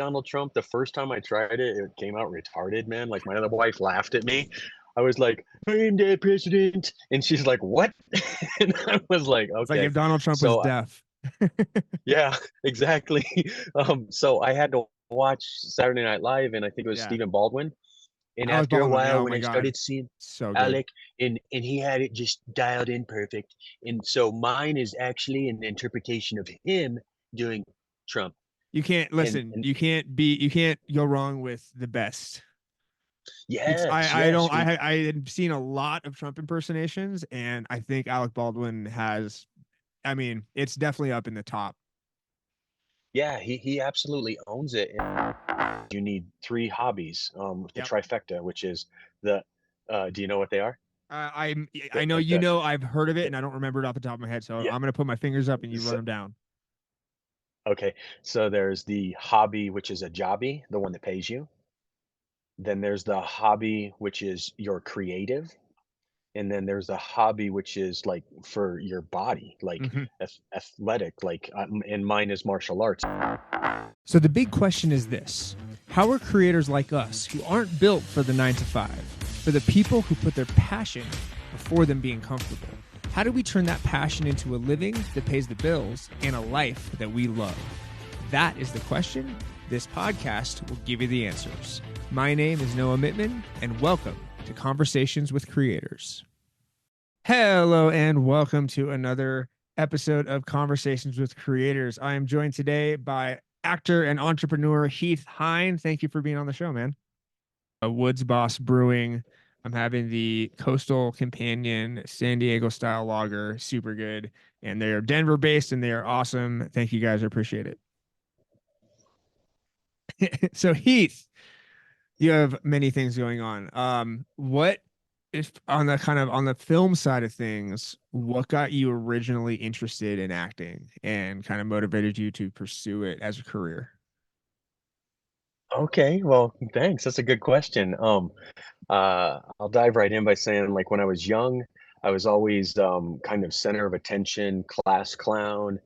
Donald Trump. The first time I tried it, it came out retarded, man. Like my other wife laughed at me. I was like, "I am the president," and she's like, "What?" And I was like, It's like "Okay." if Donald Trump was So deaf. yeah, exactly. So I had to watch Saturday Night Live, and I think it was Yeah. Stephen Baldwin. And Alec after a Baldwin. while, Oh when my I God. started seeing So good. Alec, and he had it just dialed in perfect, and so mine is actually an interpretation of him doing Trump. You can't listen. And You can't go wrong with the best. It's yes, I yes, don't I had seen a lot of Trump impersonations, and I think Alec Baldwin has, I mean, it's definitely up in the top. yeah, he absolutely owns it. And you need three hobbies, the Yep. trifecta, which is the, do you know what they are? I know, Like you know, I've heard of it the and I don't remember it off the top of my head, so yeah. I'm gonna put my fingers up and you run So, them down. okay, so there's the hobby, which is a jobby, the one that pays you. Then there's the hobby, which is your creative. And then there's a hobby which is like for your body, like Mhm. athletic, like and mine is martial arts. So the big question is this: how are creators like us, who aren't built for the 9 to 5, for the people who put their passion before them being comfortable, how do we turn that passion into a living that pays the bills and a life that we love? That is the question. This podcast will give you the answers. My name is Noah Mittman, and welcome to Conversations with Creators. Hello, and welcome to another episode of Conversations with Creators. I am joined today by actor and entrepreneur Heath Heine. Thank you for being on the show, man. Woods Boss Brewing. I'm having the Coastal Companion San Diego style lager, super good. And they're Denver based and they are awesome. Thank you guys. I appreciate it. So, Heath, you have many things going on. What if on the kind of on the film side of things, what got you originally interested in acting and kind of motivated you to pursue it as a career? Okay, well, thanks. That's a good question. I'll dive right in by saying, like, when I was young, I was always kind of center of attention, class clown.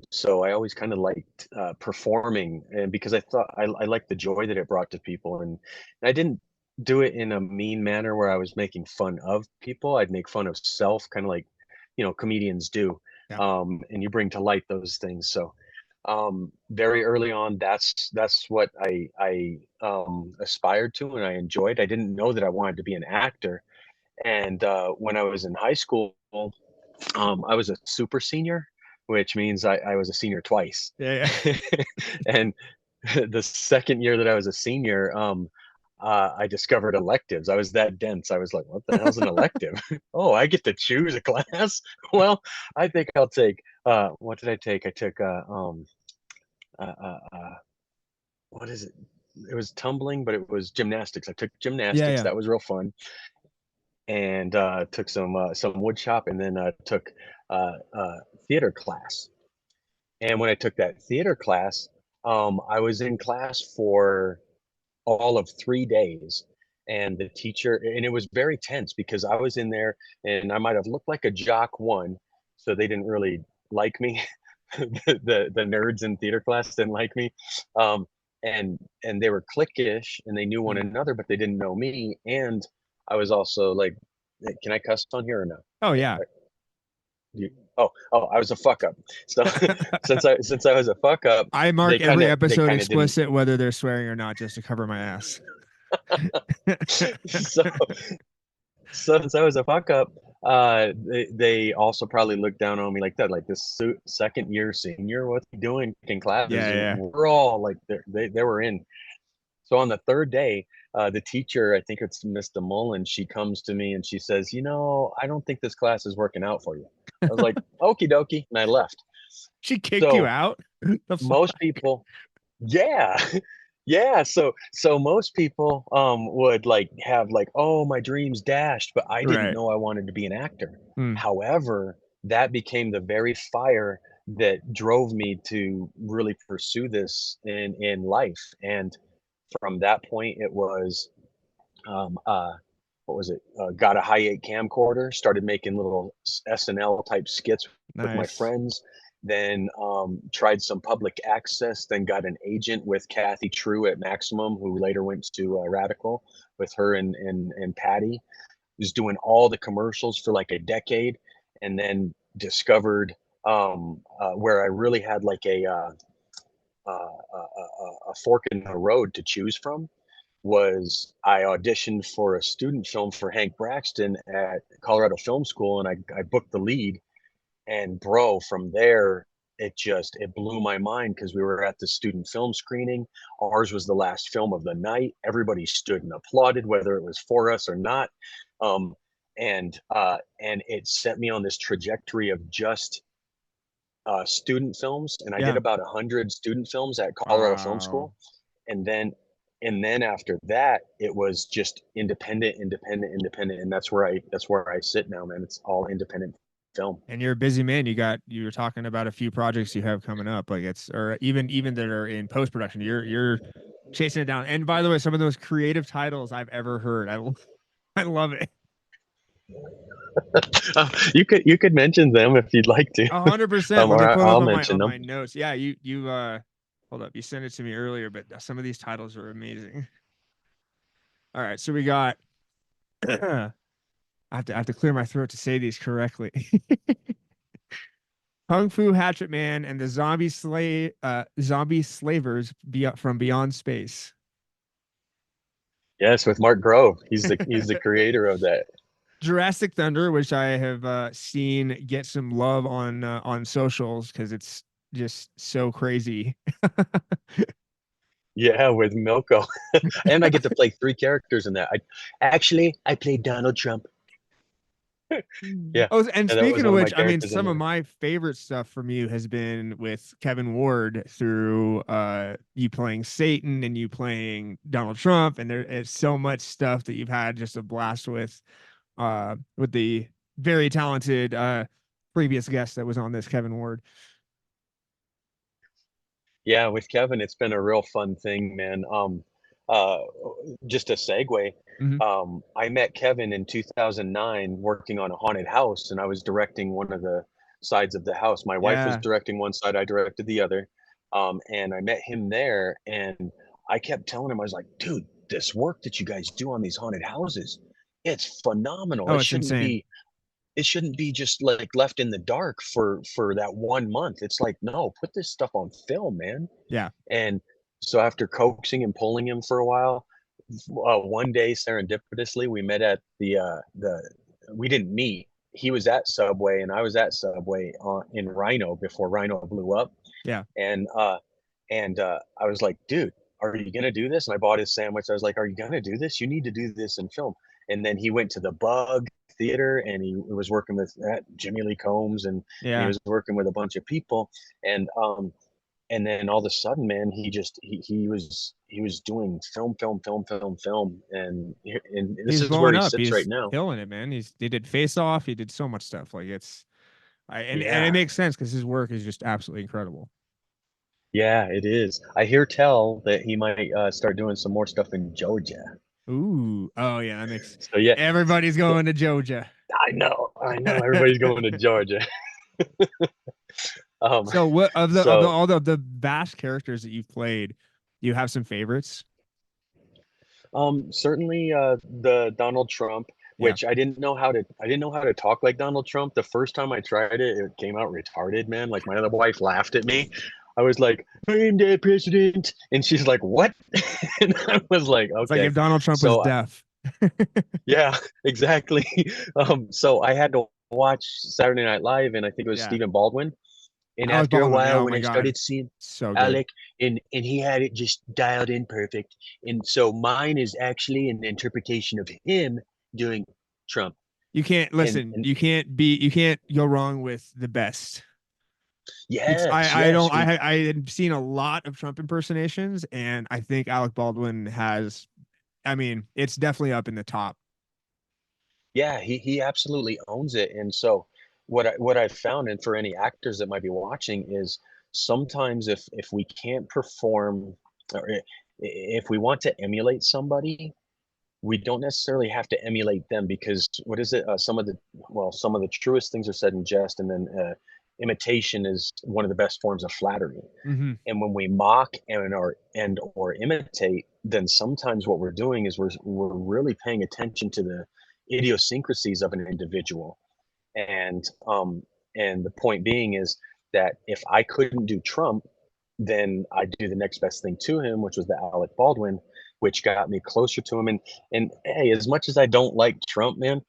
So I always kind of liked performing, and because I thought I liked the joy that it brought to people, and I didn't do it in a mean manner where I was making fun of people. I'd make fun of self, kind of like, comedians do, Yeah. and you bring to light those things. So very early on, that's what I aspired to and I enjoyed. I didn't know that I wanted to be an actor. And when I was in high school, I was a super senior, which means I was a senior twice. Yeah. And the second year that I was a senior, I discovered electives. I was that dense. I was like, "What the hell's an elective? Oh, I get to choose a class? Well, I think I'll take." What did I take? I took uh, uh, uh, what is it? It was tumbling, but it was gymnastics. I took Yeah. gymnastics. Yeah. That was real fun, and took some wood shop, and then took theater class. And when I took that theater class, I was in class for all of 3 days. And the teacher, and it was very tense because I was in there and I might have looked like a jock one, so they didn't really like me. The nerds in theater class didn't like me. Um, and they were cliquish and they knew one Mm. another, but they didn't know me. And I was also like, can I cuss on here or no? Oh, Yeah. yeah. You, oh, I was a fuck up. So since I was a fuck up, I they mark kind every of they episode kind of didn't. explicit, whether they're swearing or not, just to cover my ass. So since I was a fuck up, they also probably looked down on me like that, like this second year senior, what's he doing in classes? Yeah. And Yeah. we're all like, they were in. So on the third day, the teacher, I think it's Mr. Mullen, she comes to me and she says, I don't think this class is working out for you. I was like, okie dokie, and I left. She kicked you So out? The fuck? most people, yeah. Yeah, so most people would like have like, oh, my dreams dashed, but I didn't Right. know I wanted to be an actor. Mm. However, that became the very fire that drove me to really pursue this in life. And from that point, it was what was it? Got a high 8 camcorder, started making little SNL type skits with my Nice. friends, then tried some public access, then got an agent with Kathy True at Maximum, who later went to Radical with her and Patty. Was doing all the commercials for like a decade, and then discovered where I really had like a fork in the road to choose from. Was I auditioned for a student film for Hank Braxton at Colorado Film School, and I booked the lead. And bro, from there, it blew my mind because we were at the student film screening. Ours was the last film of the night. Everybody stood and applauded, whether it was for us or not. Um, and it set me on this trajectory of just student films. And I did Yeah. about 100 student films at Colorado Film Wow. School. And then after that, it was just independent, independent, independent. And that's where I sit now, man. It's all independent film. And you're a busy man. You were talking about a few projects you have coming up, like it's, or even that are in post production. You're chasing it down. And by the way, some of those creative titles I've ever heard. I love it. You could mention them if you'd like to, 100%. Let me or pull up I'll on my mention them. notes. Yeah, you hold up. You sent it to me earlier, but some of these titles are amazing. All right, so we got. I have to clear my throat to say these correctly. Kung Fu Hatchet Man and the zombie slavers from Beyond Space. Yes, with Mark Grove. He's the creator of that. Jurassic Thunder, which I have seen get some love on socials because it's just so crazy. Yeah, with Milko, and I get to play three characters in that. I played Donald Trump. Yeah, Oh, and and that was speaking of one of my which, I mean, characters in some of there. my favorite stuff from you has been with Kevin Ward through you playing Satan and you playing Donald Trump, and there is so much stuff that you've had just a blast with the very talented previous guest that was on this, Kevin Ward. Yeah, with Kevin, it's been a real fun thing, man. Uh, just a segue. Hmm. I met Kevin in 2009 working on a haunted house, and I was directing one of the sides of the house. My wife was Yeah, directing one side, I directed the other. And I met him there, and I kept telling him, I was like, dude, this work that you guys do on these haunted houses, it's phenomenal. oh, It it's shouldn't insane. be it shouldn't be just like left in the dark for that 1 month. It's like, no, put this stuff on film, man. Yeah, And so after coaxing and pulling him for a while, one day serendipitously we met at the we didn't meet. He was at Subway and I was at Subway in Rhino before Rhino blew up. yeah. And I was like, dude, are you gonna do this? And I bought his sandwich. I was like, are you gonna do this? You need to do this in film. And then he went to the Bug Theater and he was working with Jimmy Lee Combs, and he Yeah. was working with a bunch of people. And then all of a sudden, man, he was doing film, film, film, film, film, and this He's is where blowing he up. sits right He's now. killing it, man. He did Face Off. He did so much stuff. Like and it Yeah, makes sense because his work is just absolutely incredible. yeah, it is. I hear tell that he might start doing some more stuff in Georgia. Ooh, oh yeah, that makes So yeah, everybody's so going to Georgia. I know, everybody's going to Georgia. Um, So what of the so all the vast characters that you've played, you have some favorites? certainly the Donald Trump, Yeah. which I didn't know how to talk like Donald Trump. The first time I tried it, it came out retarded, man. Like my other wife laughed at me. I was like, "I'm the president," and she's like, "What?" And I was like, It's like "Okay." if Donald Trump was So deaf. yeah, exactly. So I had to watch Saturday Night Live, and I think it was Yeah. Stephen Baldwin. And Alex after a Baldwin. while, Oh when my I God. started seeing So good. Alec, and he had it just dialed in perfect, and so mine is actually an interpretation of him doing Trump. You can't And listen, you can't go wrong with the best. It's yes, I yes, don't I had seen a lot of Trump impersonations and I think Alec Baldwin has, I mean, it's definitely up in the top. yeah, he absolutely owns it. And so what I found, and for any actors that might be watching, is sometimes if we can't perform, or if we want to emulate somebody, we don't necessarily have to emulate them, because what is it? Some of the truest things are said in jest, and then imitation is one of the best forms of flattery. Hmm. And when we mock and or imitate, then sometimes what we're doing is we're really paying attention to the idiosyncrasies of an individual. And and the point being is that if I couldn't do Trump, then I'd do the next best thing to him, which was the Alec Baldwin, which got me closer to him. And hey, as much as I don't like Trump, man,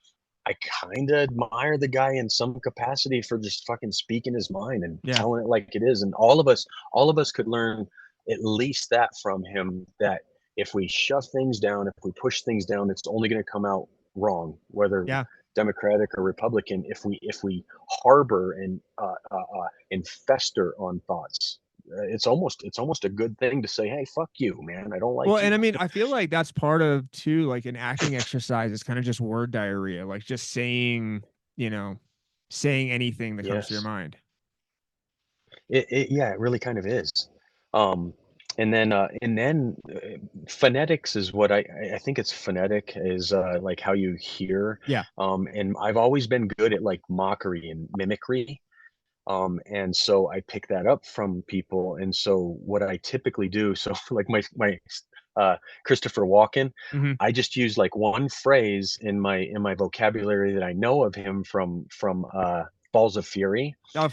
I kind of admire the guy in some capacity for just fucking speaking his mind and Yeah. telling it like it is. And all of us could learn at least that from him. That if we shove things down, if we push things down, it's only going to come out wrong, whether Yeah. Democratic or Republican. If we harbor and fester on thoughts, it's almost a good thing to say, hey, fuck you, man. I don't Well, like and I you. mean, I feel like that's part of too, like an acting exercise is kind of just word diarrhea, like just saying, you know, saying anything that comes to your Yes. mind. Yeah, it really kind of is. Um, and then phonetics is what I think it's phonetic is like how you hear. Yeah. And I've always been good at like mockery and mimicry. And so I pick that up from people. And so what I typically do, so like my Christopher Walken, Hmm. I just use like one phrase in my vocabulary that I know of him from Balls of Fury. Oh,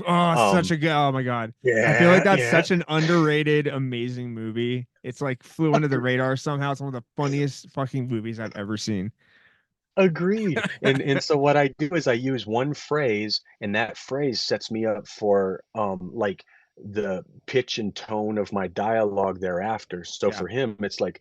such Um, a good. Oh my God. I feel like yeah, that's yeah. such an underrated, amazing movie. It's like flew under the radar somehow. It's one of the funniest fucking movies I've ever seen. Agreed. And so what I do is I use one phrase, and that phrase sets me up for like the pitch and tone of my dialogue thereafter. So Yeah. for him, it's like,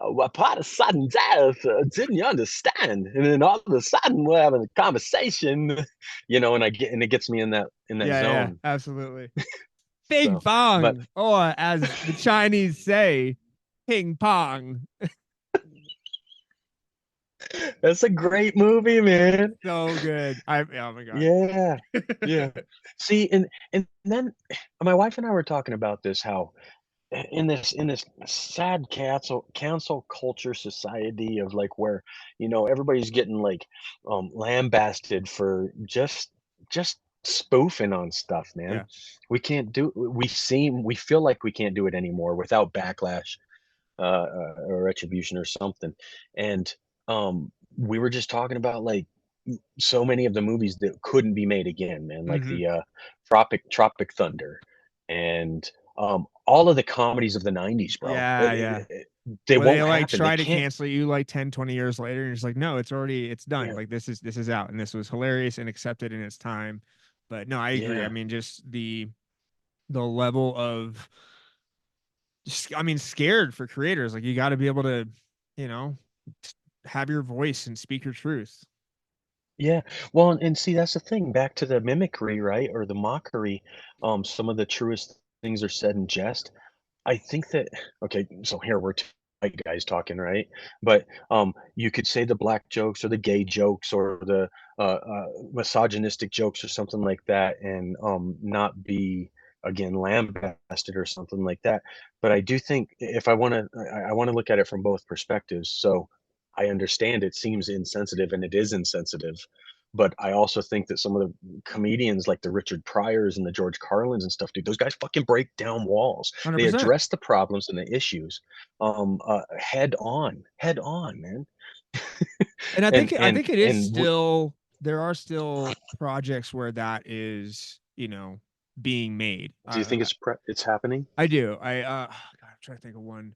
upon a sudden death, didn't you understand? And then all of a sudden we're having a conversation, and it gets me in that Yeah. Yeah. zone. Absolutely. Bing So, but bong, or as the Chinese say, ping pong. that's a great movie, man. So good. Oh my God. Yeah. Yeah. See, and then my wife and I were talking about this, how in this sad cancel culture society of like where everybody's getting like lambasted for just spoofing on stuff, man. Yeah. We feel like we can't do it anymore without backlash, or retribution or something. And we were just talking about like so many of the movies that couldn't be made again, man, like Hmm. the Tropic Thunder, and all of the comedies of the 90s, bro. Yeah. Yeah. They Where they won't like happen. They try to can't. cancel you like 10, 20 years later, and it's like, no, it's done. Yeah, Like this is out, and this was hilarious and accepted in its time. But no, I agree. I yeah, mean, just the level of I mean, scared for creators. Like you got to be able to, you know, have your voice and speak your truth. yeah. Well, and see, that's the thing. Back to the mimicry, right, or the mockery. Some of the truest things are said in jest. I think that okay, so here we're two white guys talking, right? But you could say the black jokes or the gay jokes or the misogynistic jokes or something like that, and not be again lambasted or something like that. But I do think if I want to look at it from both perspectives. So I understand it seems insensitive, and it is insensitive. But I also think that some of the comedians like the Richard Pryors and the George Carlins and stuff, dude, those guys fucking break down walls. They 100%. address the problems and the issues, head on, man. And And I and think it is and w still there are still projects where that is, being made. do you think it's happening? I do. God, I'm trying to think of one.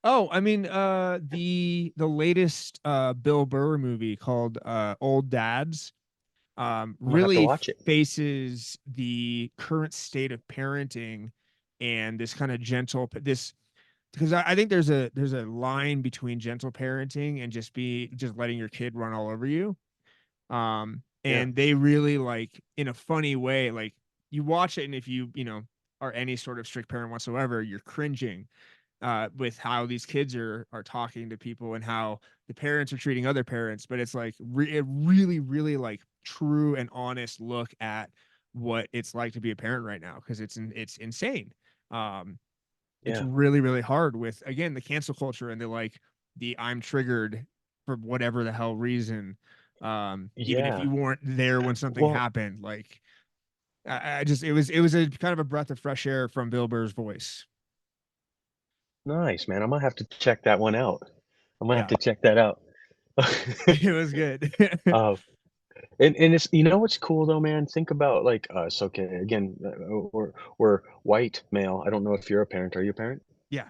Oh, I mean, the latest Bill Burr movie called Old Dads I'm gonna have to really watch it. faces the current state of parenting and this kind of this because I think there's a line between gentle parenting and just letting your kid run all over you. Yeah, And they really like in a funny way, like you watch it, and if you are any sort of strict parent whatsoever, you're cringing with how these kids are talking to people and how the parents are treating other parents. But it's like a really, really like true and honest look at what it's like to be a parent right now because it's insane. Um, it's yeah, really, really hard with again the cancel culture and the I'm triggered for whatever the hell reason. Even if yeah. you weren't there when something Well, happened, like I just it was a kind of a breath of fresh air from Bill Burr's voice. Nice, man. I'm gonna have to check that one out. I'm gonna have Yeah, to check that out. it was good. uh, and it's what's cool though, man. Think about like us. Okay, again, we're white male. I don't know if you're a parent. Are you a parent? Yeah,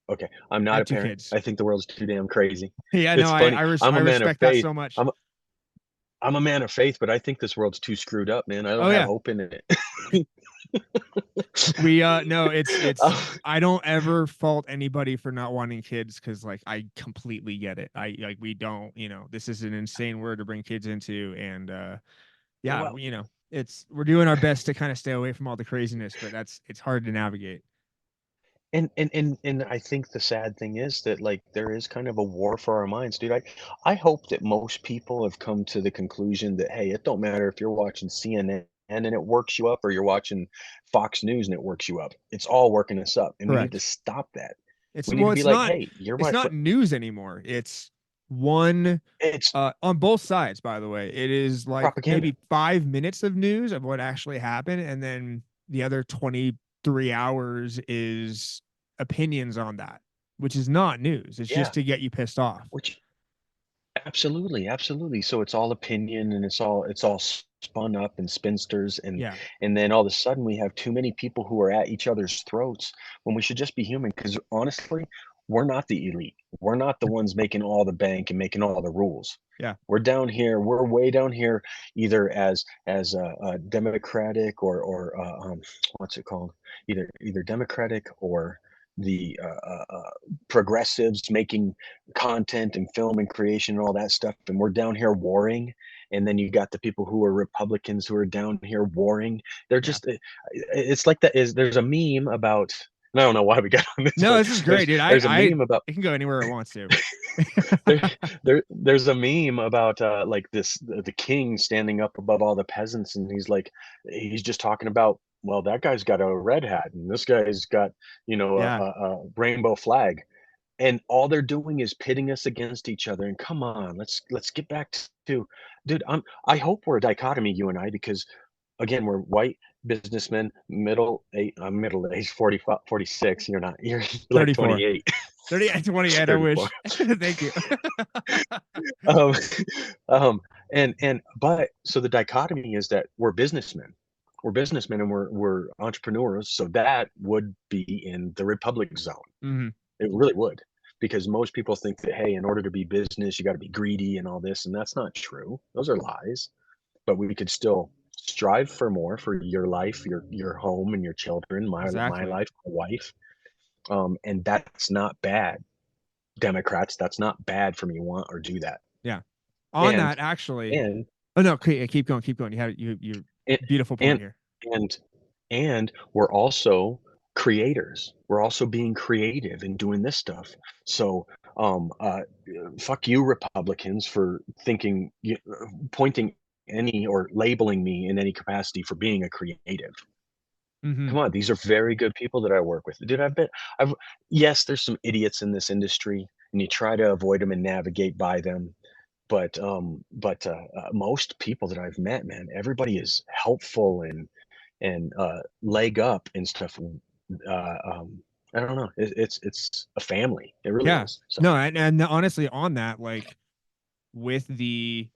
Okay, I'm I not a have two parent. kids. I think the world's too damn crazy. Yeah, no, It's funny. I I'm a man of respect that faith. so much. I'm a man of faith, but I think this world's too screwed up, man. I don't Oh have yeah, hope in it. we no, it's Oh, I don't ever fault anybody for not wanting kids because like I completely get it. I like we don't, this is an insane word to bring kids into, and yeah, well, it's we're doing our best to kind of stay away from all the craziness, but it's hard to navigate. and I think the sad thing is that like there is kind of a war for our minds, dude. I hope that most people have come to the conclusion that hey, it don't matter if you're watching CNN and it works you up or you're watching Fox News and it works you up. It's all working us up, and we need to Correct. stop that. It's We need well, to be it's like, not hey, you're it's my not friend. news anymore. It's one It's on both sides, by the way. It is like propaganda. maybe 5 minutes of news of what actually happened, and then the other 23 hours is opinions on that, which is not news. It's just Yeah, to get you pissed off. which absolutely, absolutely. So it's all opinion and it's all spun up and spinsters Yeah. and then all of a sudden we have too many people who are at each other's throats when we should just be human because honestly, we're not the elite. We're not the ones making all the bank and making all the rules. Yeah. We're down here. We're way down here, either as a democratic or what's it called? Either democratic or the progressives making content and film and creation and all that stuff, and we're down here warring. And then you got the people who are Republicans who are down here warring. They're Yeah. just it's like that is there's a meme about and I don't know why we got on this, No, but this is great, dude. there's a meme about It can go anywhere it wants to. there, there's a meme about like the king standing up above all the peasants and he's like he's just talking about well that guy's got a red hat and this guy's got Yeah. a rainbow flag and all they're doing is pitting us against each other and come on let's get back to dude I hope we're a dichotomy you and I because again we're white businessmen I'm middle age 45 46 you're not you're like 34. 28 30 and 28, I 34 wish. Thank you. um, and but so the dichotomy is that we're businessmen and we're entrepreneurs so that would be in the republic zone. Hmm. It really would because most people think that hey in order to be business you got to be greedy and all this and that's not true, those are lies, but we could still strive for more for your life, your home and your children, my Exactly. life, my wife, and that's not bad. Democrats, that's not bad for me to want or do that. Yeah. On and that, actually. and Oh no, keep going, keep going. You had you and beautiful point and here. and and we're also creators. We're also being creative and doing this stuff. So, fuck you, Republicans, for thinking, pointing any or labeling me in any capacity for being a creative. Hmm. Come on, these are very good people that I work with. Dude, I've, yes, there's some idiots in this industry, and you try to avoid them and navigate by them. But most people that I've met, man, everybody is helpful and leg up and stuff. I don't know. It's a family. It really Yeah. is. So No, and honestly, on that, like with the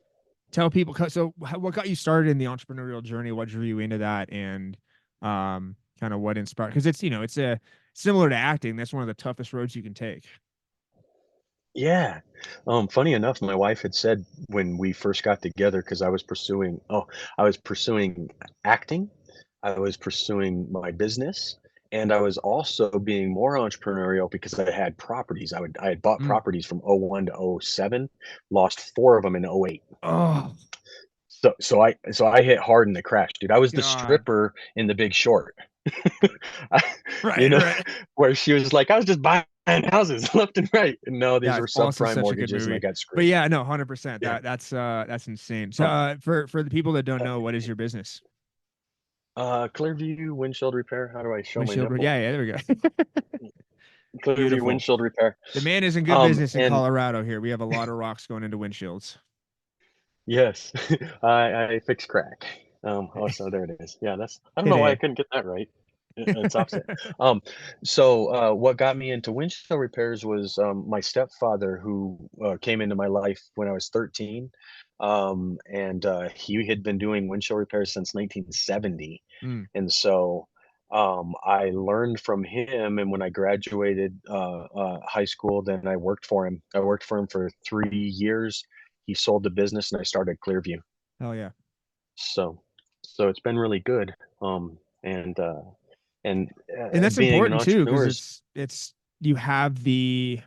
tell people, so what got you started in the entrepreneurial journey? What drew you into that, and kind of what inspired? Because it's a similar to acting. That's one of the toughest roads you can take. yeah. Funny enough, my wife had said when we first got together, because I was pursuing acting, I was pursuing my business, and I was also being more entrepreneurial because I had properties. I had bought Mm. properties from '01 to '07, lost 4 of them in '08. Oh So I hit hard in the crash, dude. I was the God. stripper in The Big Short. I you Right, know, right. where she was like, "I was just buying houses left and right." And no, these Yeah, were it's also subprime such a good mortgages, and I movie. got But screwed. yeah, no, 100%. Yeah. That's insane. So Oh, for the people that don't uh, know, what is your business? Clearview windshield repair. How do I show my Windshield. nipple? Yeah, yeah, there we go. Clearview Beautiful. windshield repair. The man is in good business in And Colorado here. We have a lot of rocks going into windshields. yes, I fix crack. Oh, so there it is. Yeah, I don't know why I Today. couldn't get that right. It's opposite. Um, what got me into windshield repairs was my stepfather, who came into my life when I was 13, and he had been doing windshield repairs since 1970, Mm. and so I learned from him. And when I graduated high school, then I worked for him. I worked for him for 3 years. He sold the business, and I started Clearview. Hell yeah. So so it's been really good. And and And that's being an important too, because entrepreneur is it's you have the,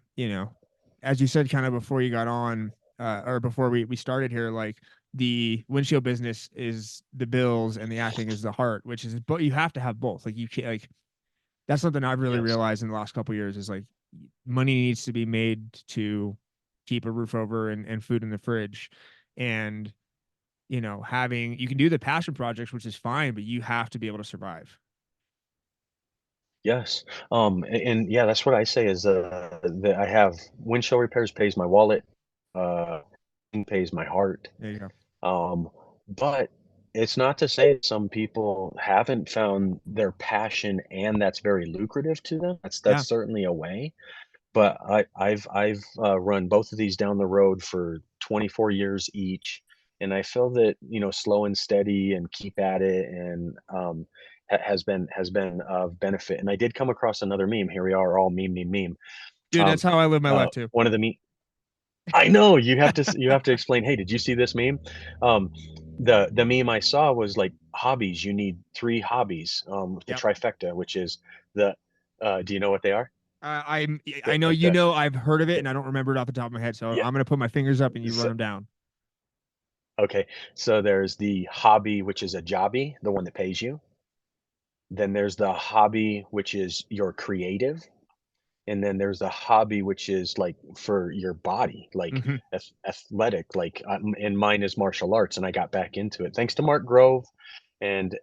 as you said kind of before you got on, or before we started here, like the windshield business is the bills and the acting is the heart, which is, but you have to have both. Like you can't, like that's something I've really yes. realized in the last couple of years is like money needs to be made to keep a roof over and food in the fridge. And having, you can do the passion projects, which is fine, but you have to be able to survive. Yes. And yeah, that's what I say is that I have windshield repairs pays my wallet, uh pays my heart. There you go. Um, but it's not to say some people haven't found their passion and that's very lucrative to them. Yeah. That's certainly a way. But I've run both of these down the road for 24 years each, and I feel that, slow and steady and keep at it, and has been of benefit. And I did come across another meme. Here we are, all meme. Dude, that's Um, how I live my life too. one of the meme. I know you have to explain. Hey, did you see this meme? Um, the meme I saw was like hobbies. You need three hobbies. With the Yep. trifecta, which is the. Do you know what they are? I know, Like the. I've heard of it the and I don't remember it off the top of my head. So yeah. I'm gonna put my fingers up and you run So, them down. okay, so there's the hobby, which is a jobby, the one that pays you. Then there's the hobby, which is your creative. And then there's the hobby, which is like for your body, like Hmm. athletic. Like, and mine is martial arts, and I got back into it thanks to Mark Grove, and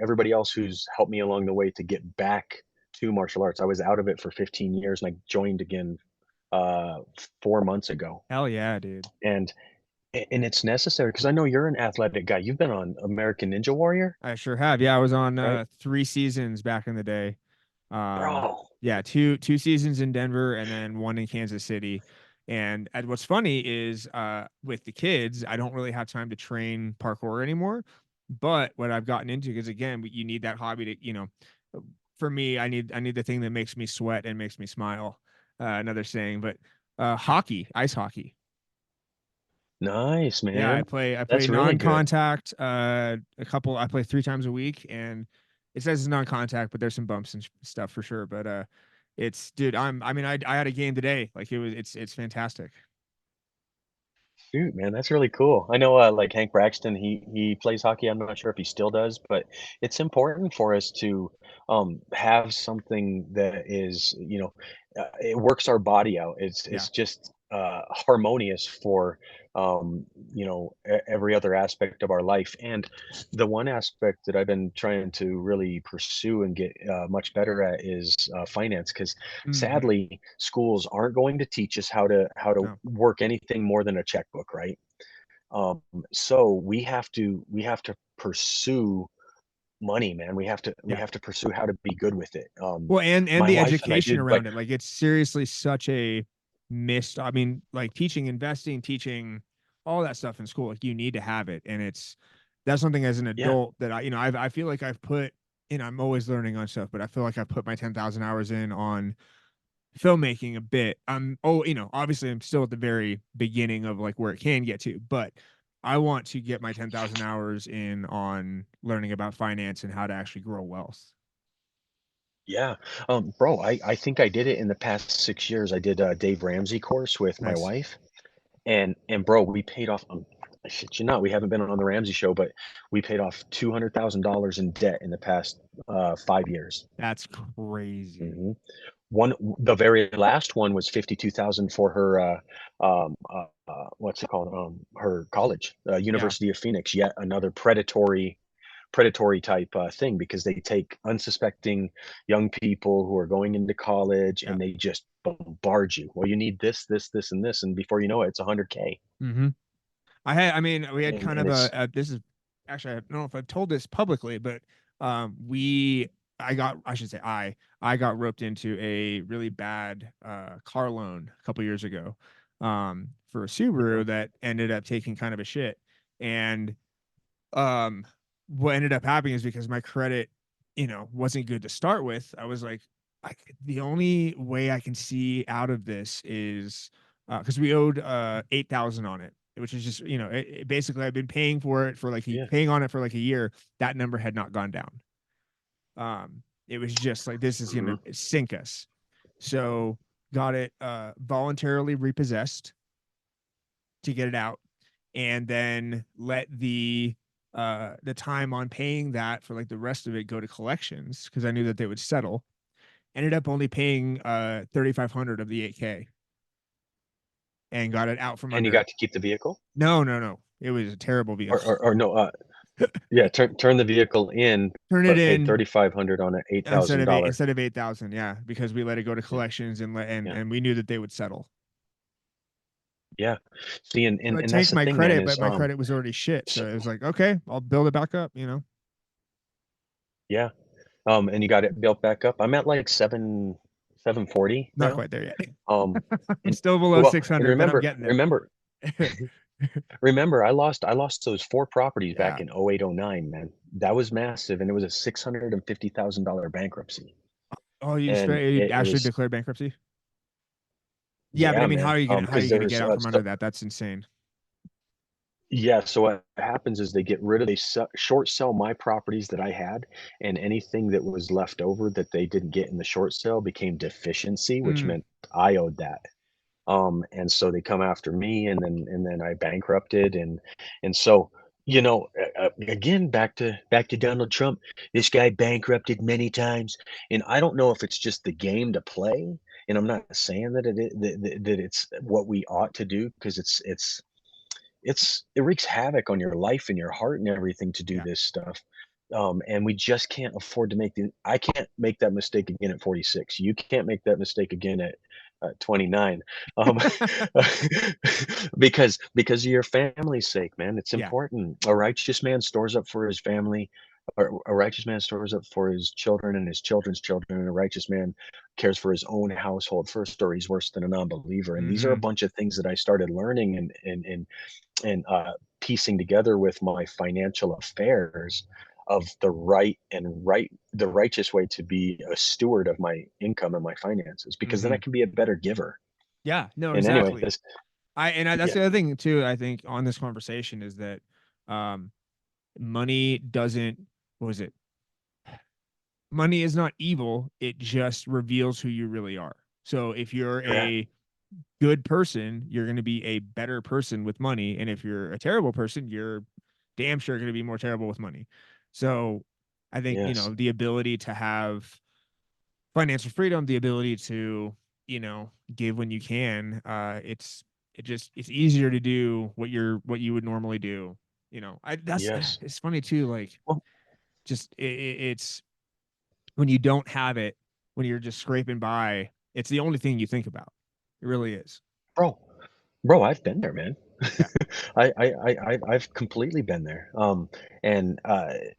everybody else who's helped me along the way to get back to martial arts. I was out of it for 15 years, and I joined again uh, 4 months ago, Hell yeah, dude. and and it's necessary because I know you're an athletic guy. You've been on American Ninja Warrior, I sure have. Yeah, I was on right? 3 seasons back in the day. Bro. Yeah, two seasons in Denver and then one in Kansas City. And what's funny is with the kids, I don't really have time to train parkour anymore. But what I've gotten into, because again, you need that hobby to, for me, I need the thing that makes me sweat and makes me smile. Another saying, but hockey, ice hockey. Nice, Yeah, I man. play I play That's really good. non-contact I play 3 times a week, and it says it's non-contact, but there's some bumps and stuff for sure. But it's, dude, I had a game today. Like it's fantastic. Shoot, man, that's really cool. I know, like Hank Braxton, he plays hockey. I'm not sure if he still does, but it's important for us to have something that is, it works our body out. It's Yeah. it's just harmonious for every other aspect of our life. And the one aspect that I've been trying to really pursue and get much better at is finance, because Hmm. sadly schools aren't going to teach us how to No. work anything more than a checkbook, right? um, so we have to pursue money, man. We Yeah. have to pursue how to be good with it. Well, and My the wife and I education did like. around it, like it's seriously such a missed. I mean, like teaching investing, teaching all that stuff in school, like you need to have it, and that's something as an Yeah. adult that I feel like I've put. I'm always learning on stuff, but I feel like I've put my 10,000 hours in on filmmaking a bit. Obviously I'm still at the very beginning of like where it can get to, but I want to get my 10,000 hours in on learning about finance and how to actually grow wealth. Yeah. Bro, I think I did it in the past 6 years. I did a Dave Ramsey course with my Nice. wife, and bro, we paid off. I shit you not, we haven't been on the Ramsey show, but we paid off $200,000 in debt in the past 5 years. That's crazy. hmm One, the very last one was 52,000 for her, what's it called? Her college, Yeah. University of Phoenix. Yet another predatory type thing, because they take unsuspecting young people who are going into college Yeah. and they just bombard you. Well, you need this, and this, and before you know it, it's 100K. Mm-hmm. We had kind And of it's this is actually, I don't know if I've told this publicly, but we I got I should say I got roped into a really bad car loan a couple years ago for a Okay. Subaru that ended up taking kind of a shit. And um what ended up happening is because my credit, wasn't good to start with, I was like, the only way I can see out of this is because we owed 8,000 on it, which is just, basically I've been paying for it for like Yeah. paying on it for like a year. That number had not gone down. It was just like, this is Hmm. gonna sink us. So got it voluntarily repossessed to get it out, and then let the time on paying that for like the rest of it go to collections because I knew that they would settle. Ended up only paying 3,500 of the 8K and got it out from And you under. got to keep the vehicle, No, no, no. It was a terrible or vehicle. or no? Yeah. Turn the vehicle in, Turn it but paid in 3,500 on an eight instead thousand of eight dollar. instead of 8,000, yeah, because we let it go to Yeah. collections and let Yeah. and we knew that they would settle. Yeah. See, and, It and would and that's take the my thing, man. credit, but Is my credit was already shit. So so, it was like, okay, I'll build it back up. yeah. And you got it built back up. I'm at like 740 Not now. quite there yet. Um, I'm and still below well, and 600, but I'm remember, getting there. remember, remember, I lost those four properties back Yeah. in 0809, man. That was massive, and it was a $650,000 bankruptcy, Oh, you and straight you it actually was, declared bankruptcy? Yeah, but I yeah, mean, how man. are you gonna how are Because you gonna there's get out from under that? That's insane. yeah. So what happens is they short sell my properties that I had, and anything that was left over that they didn't get in the short sale became deficiency, which Mm, meant I owed that. And so they come after me, and then I bankrupted, and so again, back to Donald Trump. This guy bankrupted many times, and I don't know if it's just the game to play. And I'm not saying that it's what we ought to do, because it wreaks havoc on your life and your heart and everything to do yeah. this stuff. And we just can't afford to make the I can't make that mistake again at 46. You can't make that mistake again at 29. Um, because of your family's sake, man. It's Yeah. important. A righteous man stores up for his family, or a righteous man stores up for his children and his children's children, and a righteous man cares for his own household first, or he's worse than a non-believer. And these are a Mhm. bunch of things that I started learning and piecing together with my financial affairs, of the righteous way to be a steward of my income and my finances, because then I Mhm. can be a better giver. Yeah, no, And anyway, exactly. this That's yeah, the other thing too, I think, on this conversation is that um money doesn't what was it? Money is not evil, it just reveals who you really are. So if you're correct. a good person, you're going to be a better person with money. And if you're a terrible person, you're damn sure going to be more terrible with money. So I think, Yes. the ability to have financial freedom, the ability to, give when you can, it's easier to do what you would normally do. That's, Yes. it's funny too. Like Well, just, it's when you don't have it, when you're just scraping by, it's the only thing you think about. It really is. bro, bro, I've been there, man. Yeah. I've completely been there. And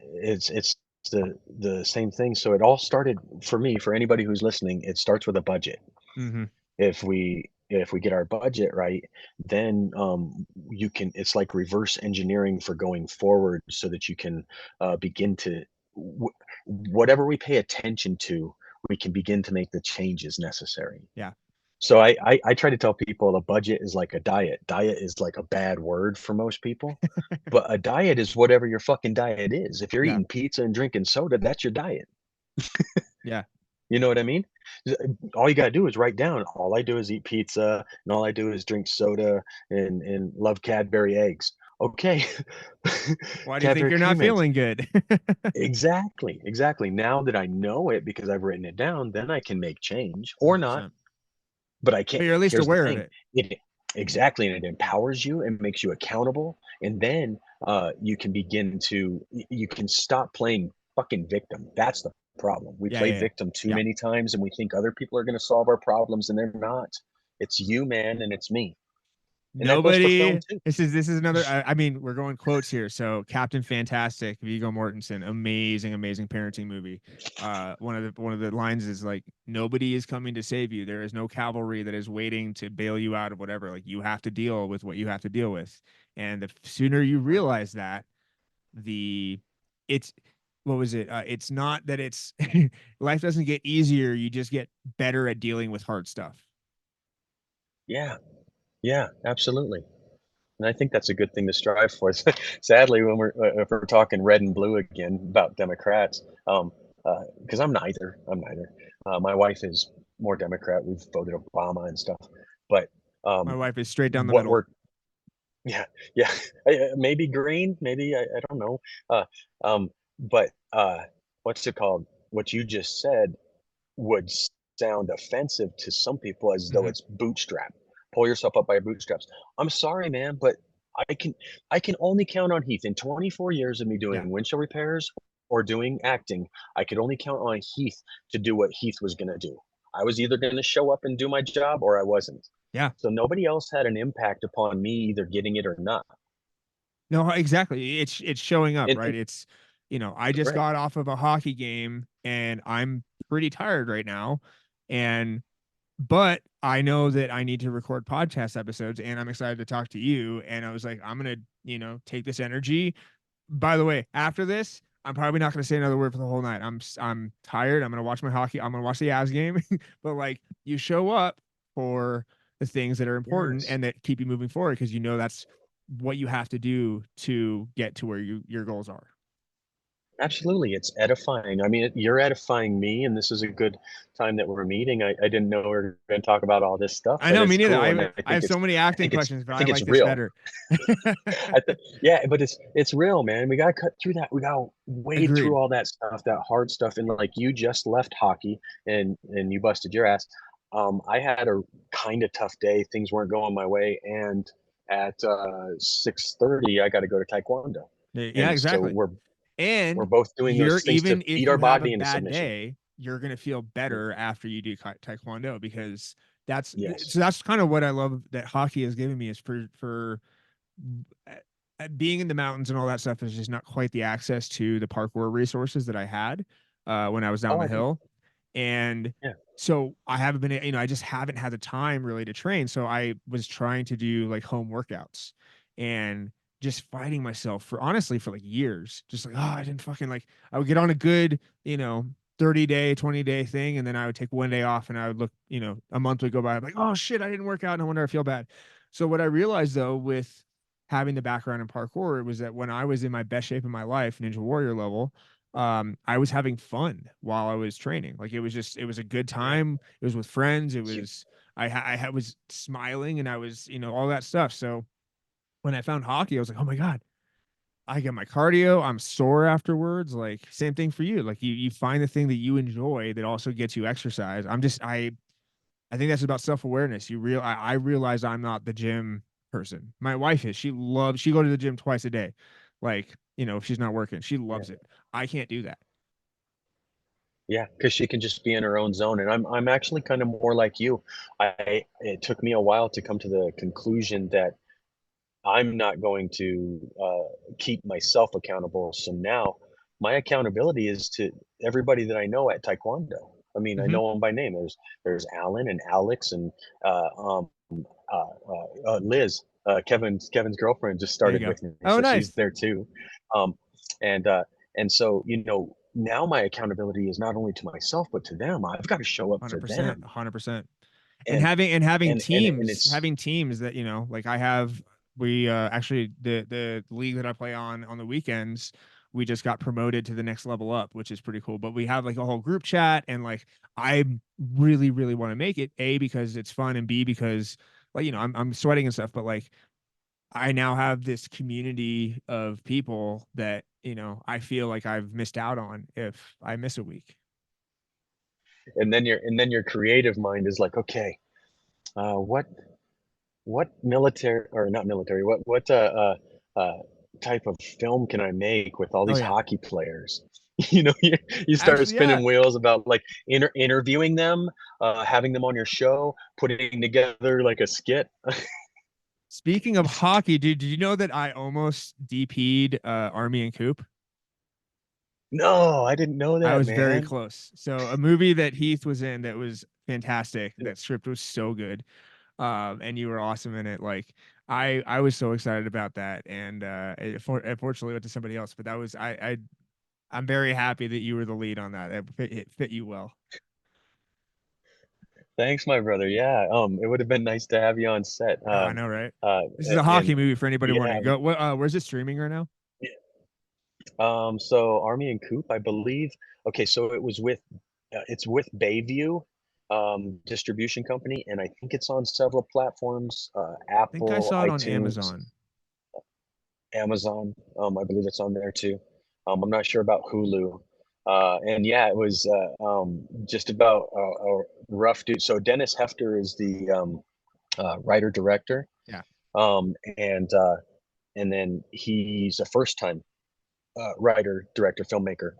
it's the same thing. So it all started for me. For anybody who's listening, it starts with a budget. Hmm. If we get our budget right, then you can it's like reverse engineering for going forward, so that you can begin to whatever we pay attention to, we can begin to make the changes necessary. Yeah. So I try to tell people a budget is like a diet. Diet is like a bad word for most people, but a diet is whatever your fucking diet is. If you're Yeah. eating pizza and drinking soda, that's your diet. Yeah. You know what I mean? All you gotta do is write down, all I do is eat pizza, and all I do is drink soda and love Cadbury eggs. Okay. Why do you think Cadbury you're not cream eggs. feeling good? Exactly, exactly. Now that I know it because I've written it down, then I can make change, or not, 100%. but I But can't. you're at least Here's the aware of thing. it. It exactly, and it empowers you and makes you accountable, and then you can begin to you can stop playing fucking victim. That's the problem. We Yeah. play Yeah. Yeah. victim too Yeah. many times, and we think other people are going to solve our problems, and they're not. It's you, man, and it's me. And that goes for film Nobody. too. This is another. I mean, we're going quotes here. So, Captain Fantastic, Viggo Mortensen, amazing parenting movie. One of the lines is like, "Nobody is coming to save you. There is no cavalry that is waiting to bail you out of whatever. Like, you have to deal with what you have to deal with. And the sooner you realize that, the it's what was it? It's not that it's life doesn't get easier. You just get better at dealing with hard stuff. Yeah, yeah, absolutely. And I think that's a good thing to strive for. Sadly, when if we're talking red and blue again about Democrats, because I'm neither. My wife is more Democrat. We've voted Obama and stuff, but My um, wife is straight down the what middle. we're yeah, yeah, maybe green, maybe I don't know, um, but what's it called? What you just said would sound offensive to some people as though Mhm. it's bootstrap. Pull yourself up by your bootstraps. I'm sorry, man, but I can I can only count on Heath. In 24 years of me Yeah. doing windshield repairs or doing acting, I could only count on Heath to do what Heath was gonna do. I was either gonna show up and do my job or I wasn't. Yeah. So nobody else had an impact upon me either getting it or not. No, exactly. It's showing up, right? And It's, I just right. got off of a hockey game and I'm pretty tired right now. And but I know that I need to record podcast episodes and I'm excited to talk to you. And I was like, I'm gonna, take this energy. By the way, after this, I'm probably not gonna say another word for the whole night. I'm tired. I'm gonna watch my hockey. I'm gonna watch the Avs game. But like you show up for the things that are important Yes. and that keep you moving forward because that's what you have to do to get to where your goals are. Absolutely, it's edifying. I mean, you're edifying me, and this is a good time that we're meeting. I didn't know we were going to talk about all this stuff, I but know, me it's neither. cool, I and have, I have so many acting questions, but I I think it's like this real. better. Yeah, but it's real, man. We gotta cut through that. We gotta wade through Agreed. all that stuff, that hard stuff. And like you just left hockey, and you busted your ass. I had a kind of tough day. Things weren't going my way, and at 6:30, I got to go to Taekwondo, Yeah, and so exactly. we're And both doing you're those things to even beat if our you have a body into bad submission. day, you're gonna feel Yeah. better after you do taekwondo because that's Yes. so that's kind of what I love that hockey has given me is for being in the mountains and all that stuff is just not quite the access to the parkour resources that I had when I was down Oh, the I get. hill. And Yeah. so I haven't been, I just haven't had the time really to train. So I was trying to do like home workouts and just fighting myself for honestly for like years. Just like, oh, I didn't fucking like, I would get on a good, 30-day, 20-day thing. And then I would take one day off and I would look, a month would go by. I'm like, oh shit, I didn't work out. No wonder I feel bad. So what I realized though, with having the background in parkour was that when I was in my best shape of my life, Ninja Warrior level, I was having fun while I was training. Like it was a good Yeah. time. It was with friends. It You was, I was smiling and I was, all that stuff. So when I found hockey, I was like, oh my God, I get my cardio. I'm sore afterwards. Like same thing for you. Like you find the thing that you enjoy that also gets you exercise. I think that's about self-awareness. I realize I'm not the gym person. My wife is. She go to the gym twice a day. Like, if she's not working, she yeah. loves it. I can't do that. Yeah, because she can just be in her own zone, and I'm actually kind of more like you. It took me a while to come to the conclusion that I'm not going to keep myself accountable. So now my accountability is to everybody that I know at Taekwondo. I mean, I Hmm. know them by name. There's Alan and Alex and uh, um, Liz. Kevin's girlfriend just There you started go. with me, Oh, so she's nice. there too. Um, and uh, and so now my accountability is not only to myself but to them. I've got to show up for 100%, them, 100%. And and having it's teams that, like we actually the league that I play on the weekends, we just got promoted to the next level up, which is pretty cool. But we have like a whole group chat and like I really, really want to make it, A, because it's fun, and B, because like, I'm sweating and stuff, but like I now have this community of people that, I feel like I've missed out on if I miss a week. and then your creative mind is like, okay, what military or not military, uh, type of film can I make with all Oh these yeah. hockey players? You start Actually, yeah. spinning wheels about like interviewing them, having them on your show, putting together like a skit. Speaking of hockey, dude, did you know that I almost DP'd Army and Coop? No, I didn't know I that, was very man. close. So a movie that Heath was in that was fantastic. That script was so good. And you were awesome in it. Like I was so excited about that, and unfortunately went to somebody else. But that was I'm very happy that you were the lead on that. It fit you well. Thanks, my brother. Yeah, it would have been nice to have you on set. Oh, I know, right? Uh, This is a and hockey movie for anybody yeah, wondering. Go. What? Where's it streaming right now? so Army and Coop, I believe. Okay, so it's with Bayview, distribution company, and I think it's on several platforms, I think I Apple, saw it on iTunes, Amazon. Amazon. I believe it's on there too. I'm not sure about Hulu. And yeah, it was just about a rough dude. So Dennis Hefter is the writer director, Yeah. um, and uh, and then he's a first time writer director filmmaker.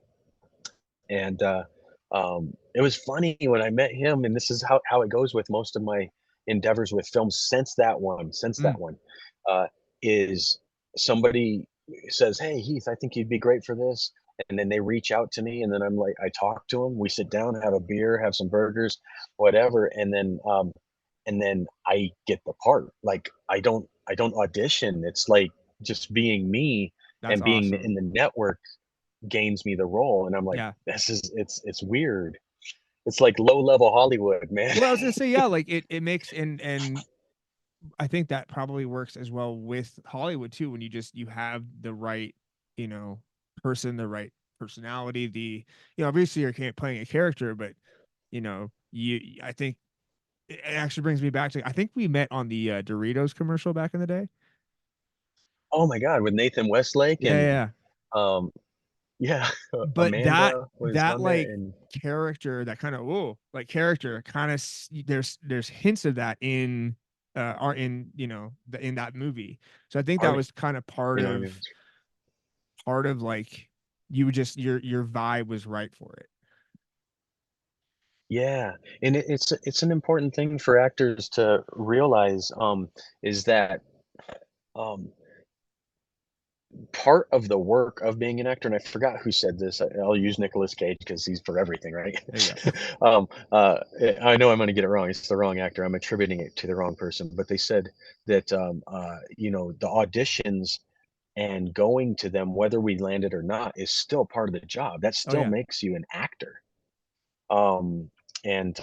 And it was funny when I met him, and this is how it goes with most of my endeavors with films since Mm, that one, uh, is somebody says, "Hey, Heath, I think you'd be great for this." And then they reach out to me, and then I'm like, I talk to them, we sit down, have a beer, have some burgers, whatever, and then I get the part. Like I don't audition. It's like just being me that's and being awesome. in the network gains me the role, and I'm like, Yeah. it's weird. It's like low level Hollywood, man. Well, I was gonna say, yeah, like it makes and I think that probably works as well with Hollywood too, when you have the right, you know, person, the right personality, obviously you're playing a character, but I think it actually brings me back to, I think we met on the Doritos commercial back in the day. Oh my god, with Nathan Westlake Yeah, and yeah. um yeah, But Amanda was that on there, like and character, that kind of like character, kind of there's hints of that in are in in that movie. So I think that Army, was kind of Army. part of like you just your vibe was right for it. Yeah, and it's an important thing for actors to realize, is that um part of the work of being an actor, and I forgot who said this. I'll use Nicolas Cage because he's for everything, right? There you go. I know I'm going to get it wrong. It's the wrong actor. I'm attributing it to the wrong person. But they said that the auditions and going to them, whether we landed or not, is still part of the job. That Oh still yeah. makes you an actor. Um, and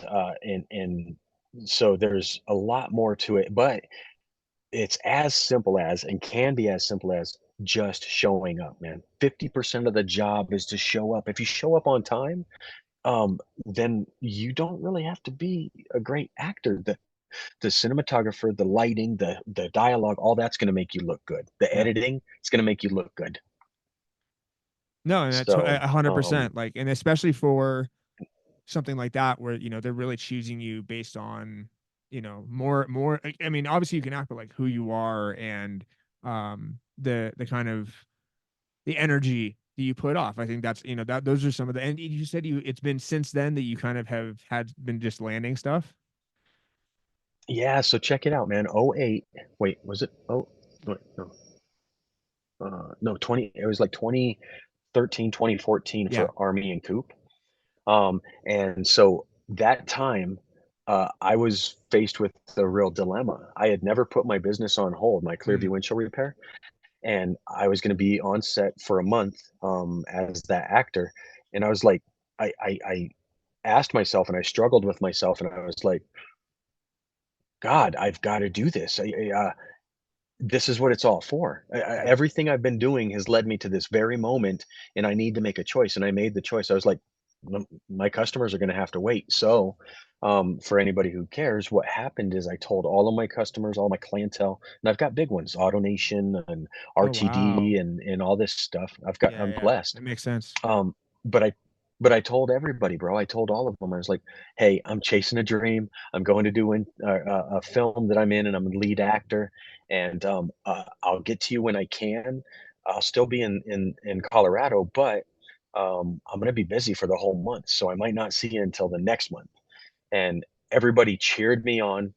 so there's a lot more to it, but it's as simple as, and can be as simple as, just showing up, man. 50% of the job is to show up. If you show up on time, then you don't really have to be a great actor. The cinematographer, the lighting, the dialogue, all that's gonna make you look good. The Yeah. editing, it's gonna make you look good. No, and that's So, 100%, like, and especially for something like that where they're really choosing you based on more. I mean, obviously you can act, but like who you are and the kind of the energy that you put off. I think that's that those are some of the, and you said it's been since then that you kind of have had been just landing stuff. yeah, so check it out, man. '08. Wait, was it? Oh, wait, no. No, 20, it was like 2013, 2014 Yeah. for Army and Coop. And so that time, I was faced with a real dilemma. I had never put my business on hold, my Clearview Mm. windshield repair, and I was going to be on set for a month as that actor. And I was like, I asked myself, and I struggled with myself, and I was like, God, I've got to do this. This is what it's all for. Yeah. Everything I've been doing has led me to this very moment, and I need to make a choice. And I made the choice. I was like, My customers are going to have to wait." So, for anybody who cares, what happened is I told all of my customers, all my clientele, and I've got big ones, AutoNation and Oh wow. RTD and all this stuff. Yeah, I'm yeah, blessed. that makes sense. Um, but I told everybody, bro. I told all of them. I was like, "Hey, I'm chasing a dream. I'm going to do a film that I'm in, and I'm a lead actor. And I'll get to you when I can. I'll still be in Colorado, but I'm going to be busy for the whole month, so I might not see you until the next month." And everybody cheered me on.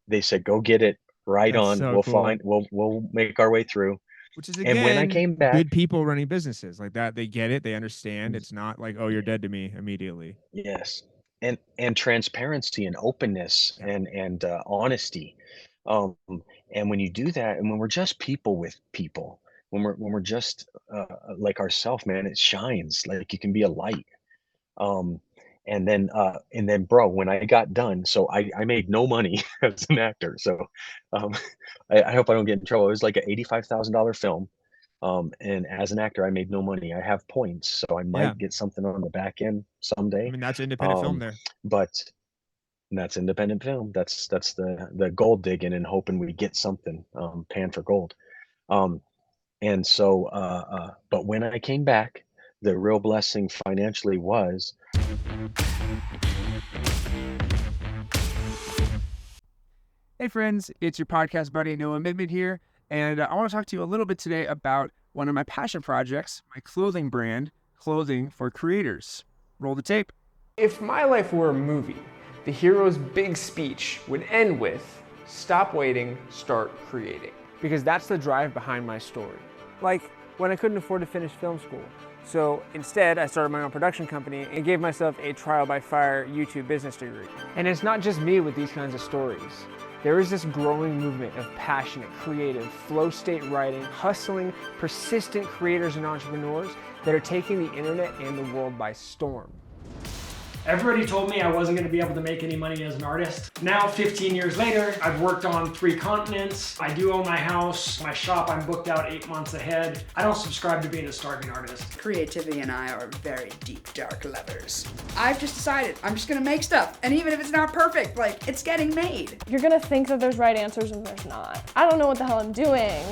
They said, "Go get it. Right That's on. so cool. We'll make our way through. Which is And when I again, came back, good people running businesses like that. They get it. They understand. mm, It's not like, oh, you're dead to me immediately. yes, and transparency and openness Yeah. and honesty. Um, and when you do that, and when we're just people with people, when we're just like ourself, man, it shines. Like you can be a light. Um, and then, bro, when I got done, so I made no money as an actor. So, um, I hope I don't get in trouble. It was like a $85,000 film. And as an actor, I made no money. I have points, so I Yeah. might get something on the back end I someday. mean, that's independent film Um, there. but that's independent film. That's the gold digging and hoping we get something, pan for gold. Um, and so, but when I came back, the real blessing financially was Hey, friends, it's your podcast buddy, Noah Midmid here. And I want to talk to you a little bit today about one of my passion projects, my clothing brand, Clothing for Creators. Roll the tape. If my life were a movie, the hero's big speech would end with, "Stop waiting, start creating." Because that's the drive behind my story. Like when I couldn't afford to finish film school. So instead, I started my own production company and gave myself a trial by fire YouTube business degree. And it's not just me with these kinds of stories. There is this growing movement of passionate, creative, flow state writing, hustling, persistent creators and entrepreneurs that are taking the internet and the world by storm. Everybody told me I wasn't going to be able to make any money as an artist. Now, 15 years later, I've worked on 3 continents. I do own my house. My shop, I'm booked out 8 months ahead. I don't subscribe to being a starving artist. Creativity and I are very deep, dark lovers. I've just decided I'm just gonna make stuff, and even if it's not perfect, like, it's getting made. You're gonna think that there's right answers and there's not. I don't know what the hell I'm doing.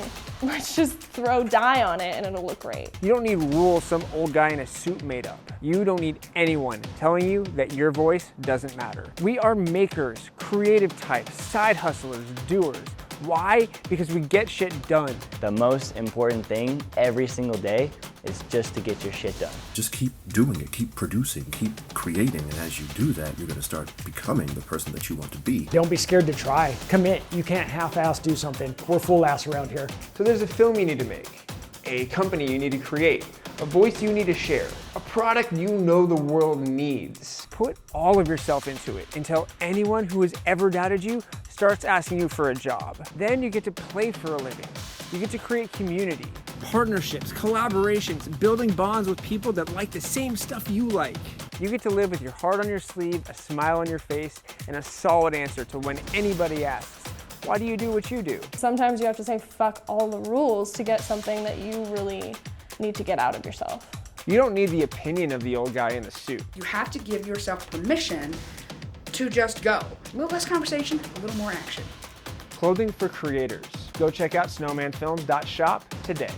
Let's just throw dye on it and it'll look great. You don't need rules some old guy in a suit made up. You don't need anyone telling you that your voice doesn't matter. We are makers, creative types, side hustlers, doers. Why? Because we get shit done. The most important thing every single day is just to get your shit done. Just keep doing it, keep producing, keep creating, and as you do that, you're going to start becoming the person that you want to be. Don't be scared to try. Commit. You can't half-ass do something. We're full-ass around here. So there's a film you need to make, a company you need to create, a voice you need to share, a product you know the world needs. Put all of yourself into it until anyone who has ever doubted you starts asking you for a job. Then you get to play for a living. You get to create community. Partnerships, collaborations, building bonds with people that like the same stuff you like. You get to live with your heart on your sleeve, a smile on your face, and a solid answer to when anybody asks, why do you do what you do? Sometimes you have to say fuck all the rules to get something that you really need to get out of yourself. You don't need the opinion of the old guy in the suit. You have to give yourself permission to just go. A little less conversation, a little more action. Clothing for Creators. Go check out snowmanfilms.shop today.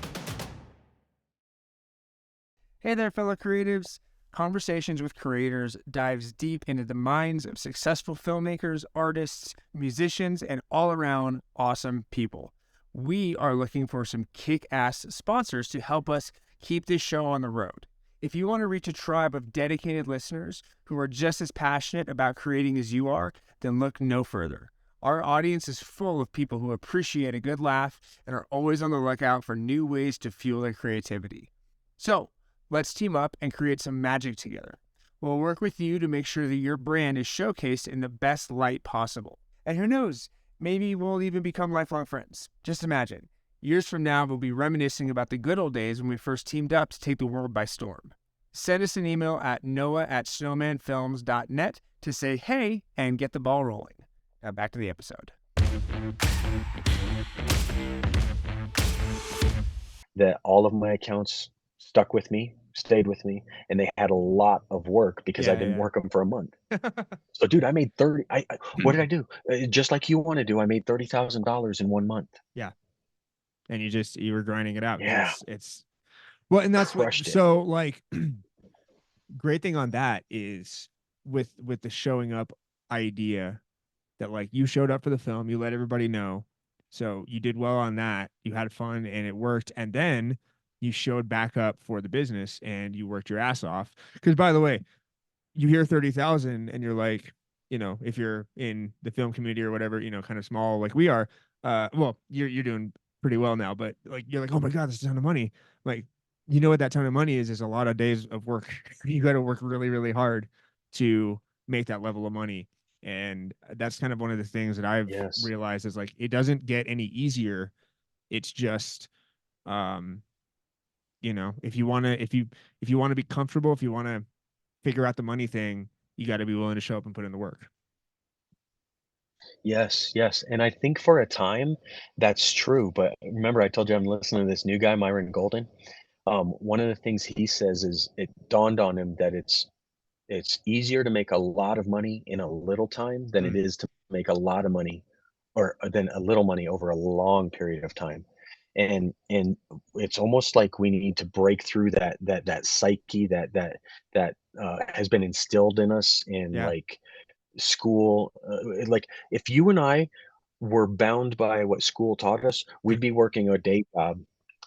Hey there, fellow creatives. Conversations with Creators dives deep into the minds of successful filmmakers, artists, musicians, and all-around awesome people. We are looking for some kick-ass sponsors to help us keep this show on the road. If you want to reach a tribe of dedicated listeners who are just as passionate about creating as you are, then look no further. Our audience is full of people who appreciate a good laugh and are always on the lookout for new ways to fuel their creativity. So, let's team up and create some magic together. We'll work with you to make sure that your brand is showcased in the best light possible. And who knows, maybe we'll even become lifelong friends. Just imagine, years from now, we'll be reminiscing about the good old days when we first teamed up to take the world by storm. Send us an email at noah@snowmanfilms.net to say hey and get the ball rolling. Now back to the episode. that all of my accounts stuck with me, stayed with me, and they had a lot of work because I didn't work them for a month. So, dude, I made 30. What did I do? Just like you want to do, I made $30,000 in 1 month. Yeah. And you were grinding it out. Yeah. It's well, and that's what, Crushed it. so like, great thing on that is with the showing up idea that like you showed up for the film, you let everybody know. So you did well on that. You had fun and it worked. And then you showed back up for the business and you worked your ass off. Because by the way, you hear 30,000 and you're like, you know, if you're in the film community or whatever, you know, kind of small like we are, well, you're doing pretty well now, but like you're like, oh my God, this is a ton of money. Like, you know what that ton of money is a lot of days of work. You got to work really, really hard to make that level of money. And that's kind of one of the things that I've Yes. realized is like it doesn't get any easier. It's just um, if you want to be comfortable, if you want to figure out the money thing, you got to be willing to show up and put in the work. Yes, yes. And I think for a time that's true. But remember, I told you I'm listening to this new guy, Myron Golden. One of the things he says is it dawned on him that it's easier to make a lot of money in a little time than it Mm, is to make a lot of money or than a little money over a long period of time. And it's almost like we need to break through that psyche that has been instilled in us in yeah. like school. Like if you and I were bound by what school taught us, we'd be working a day job,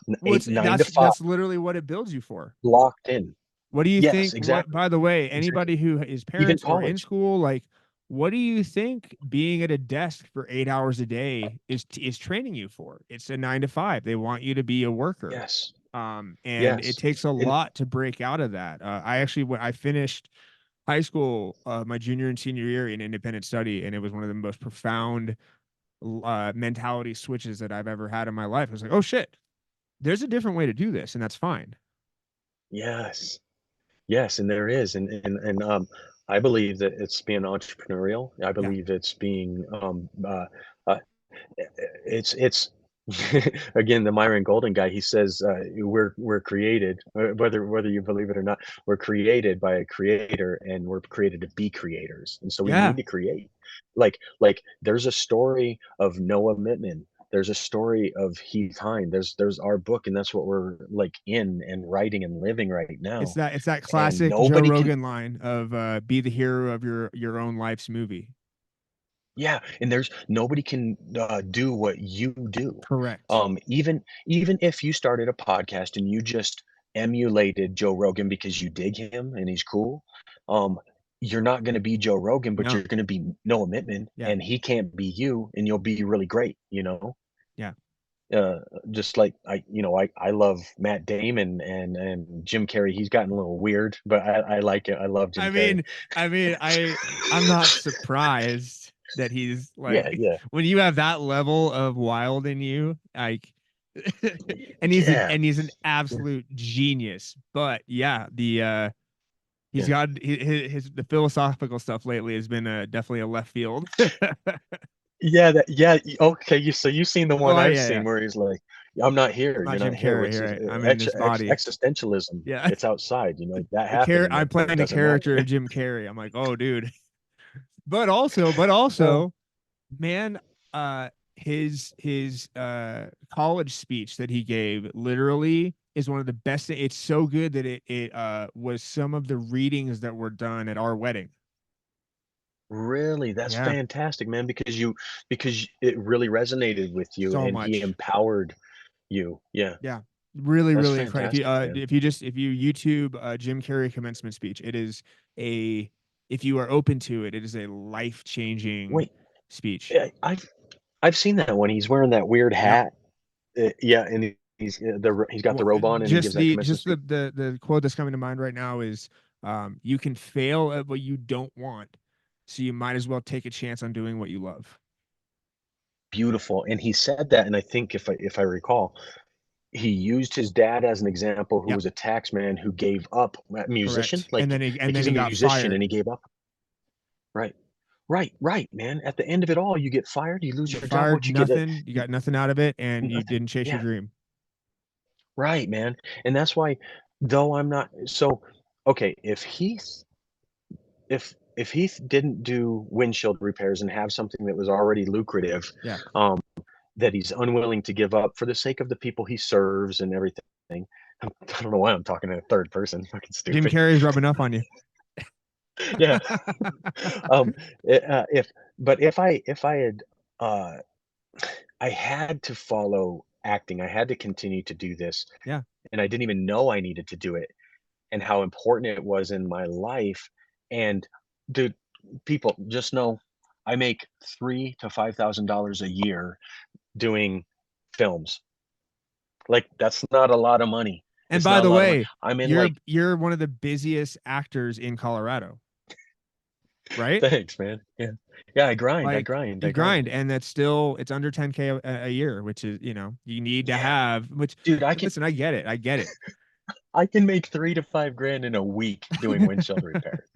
Well, eight, it's, 9 to 5, that's literally what it builds you for. locked in. What do you Yes, think? What, exactly, by the way, exactly. anybody who is Even parents or in college. school, like, what do you think being at a desk for 8 hours a day is training you for? It's a 9 to 5. They want you to be a worker. Yes, And it yes, takes a and lot to when I finished high school, my junior and senior year in independent study, and it was one of the most profound mentality switches that I've ever had in my life. I was like, oh shit, there's a different way to do this, and that's fine. yes, yes, and there is, and I believe that it's being entrepreneurial. I Yeah. believe it's being uh, it's again the Myron Golden guy. He says we're created, whether you believe it or not. We're created by a creator, and we're created to be creators, and so we Yeah. need to create. Like there's a story of Noah Mittman. There's a story of Heath Heine. There's our book, and that's what we're like in and writing and living right now. It's that And classic Joe nobody can. Rogan line of be the hero of your own life's movie. Yeah, and there's nobody can, do what you do. Correct. Even if you started a podcast and you just emulated Joe Rogan because you dig him and he's cool, um, you're not gonna be Joe Rogan, but No. you're gonna be Noah Mittman, Yeah. and he can't be you, and you'll be really great, you know? Yeah. Uh, just like I love Matt Damon and Jim Carrey. He's gotten a little weird, but I like it. I love Jim I Carrey. mean, I'm not surprised that he's Yeah, like yeah, when you have that level of wild in you, like and he's yeah, an absolute genius. But yeah, he's yeah. got the philosophical stuff lately has been definitely a left field. Yeah, okay, you've seen the one Oh I've yeah, yeah. seen where he's like, "I'm not I'm here, not you're Jim not here," Carrey, which is right? I'm in this body. existentialism. Yeah. It's outside, that happened and I'm it playing a doesn't matter. character of Jim Carrey. I'm like, oh dude. But Oh, also, man, his college speech that he gave literally is one of the best. It's so good that it was some of the readings that were done at our wedding. really? That's Yeah, fantastic, man, because it really resonated with you so and he much. empowered you. Yeah, Yeah. Really, that's really incredible. fantastic, man. If you YouTube Jim Carrey commencement speech, it is a if you are open to it, it is a life-changing Wait, speech. yeah, I've seen that one. He's wearing that weird Yep. hat. Yeah, and he's got the Well, robe on and he gives that commencement just speech. the quote that's coming to mind right now is you can fail at what you don't want, so you might as well take a chance on doing what you love. Beautiful, and he said that, and I think if I recall, he used his dad as an example, who Yep, was a tax man who gave up musician, correct. And then he's he a got musician and fired. he gave up. Right. Right, right, man. At the end of it all, you get fired, you lose You get your job, fired, what you get nothing. You got nothing out of it, and you nothing. didn't chase your Yeah, dream. right, man. And that's why though I'm not so okay, if Heath didn't do windshield repairs and have something that was already lucrative, Yeah. um, that he's unwilling to give up for the sake of the people he serves and everything. I don't know why I'm talking in a third person, fucking Jim stupid. Carrey's rubbing off on you. Yeah. Um, if I had, uh I had to follow acting, I had to continue to do this, Yeah. and I didn't even know I needed to do it and how important it was in my life, and dude, people, just know I make $3 to $5,000 a year doing films. Like, that's not a lot of money. And It's by not a the lot of money. way, I'm in like, you're one of the busiest actors in Colorado, right? thanks, man. Yeah. Yeah, I grind. Like you I grind. grind, and that's still it's under 10K a year, which is, you know, you need to Yeah. have, which, Dude, listen, I get it. I get it. I can make 3 to 5 grand in a week doing windshield repair.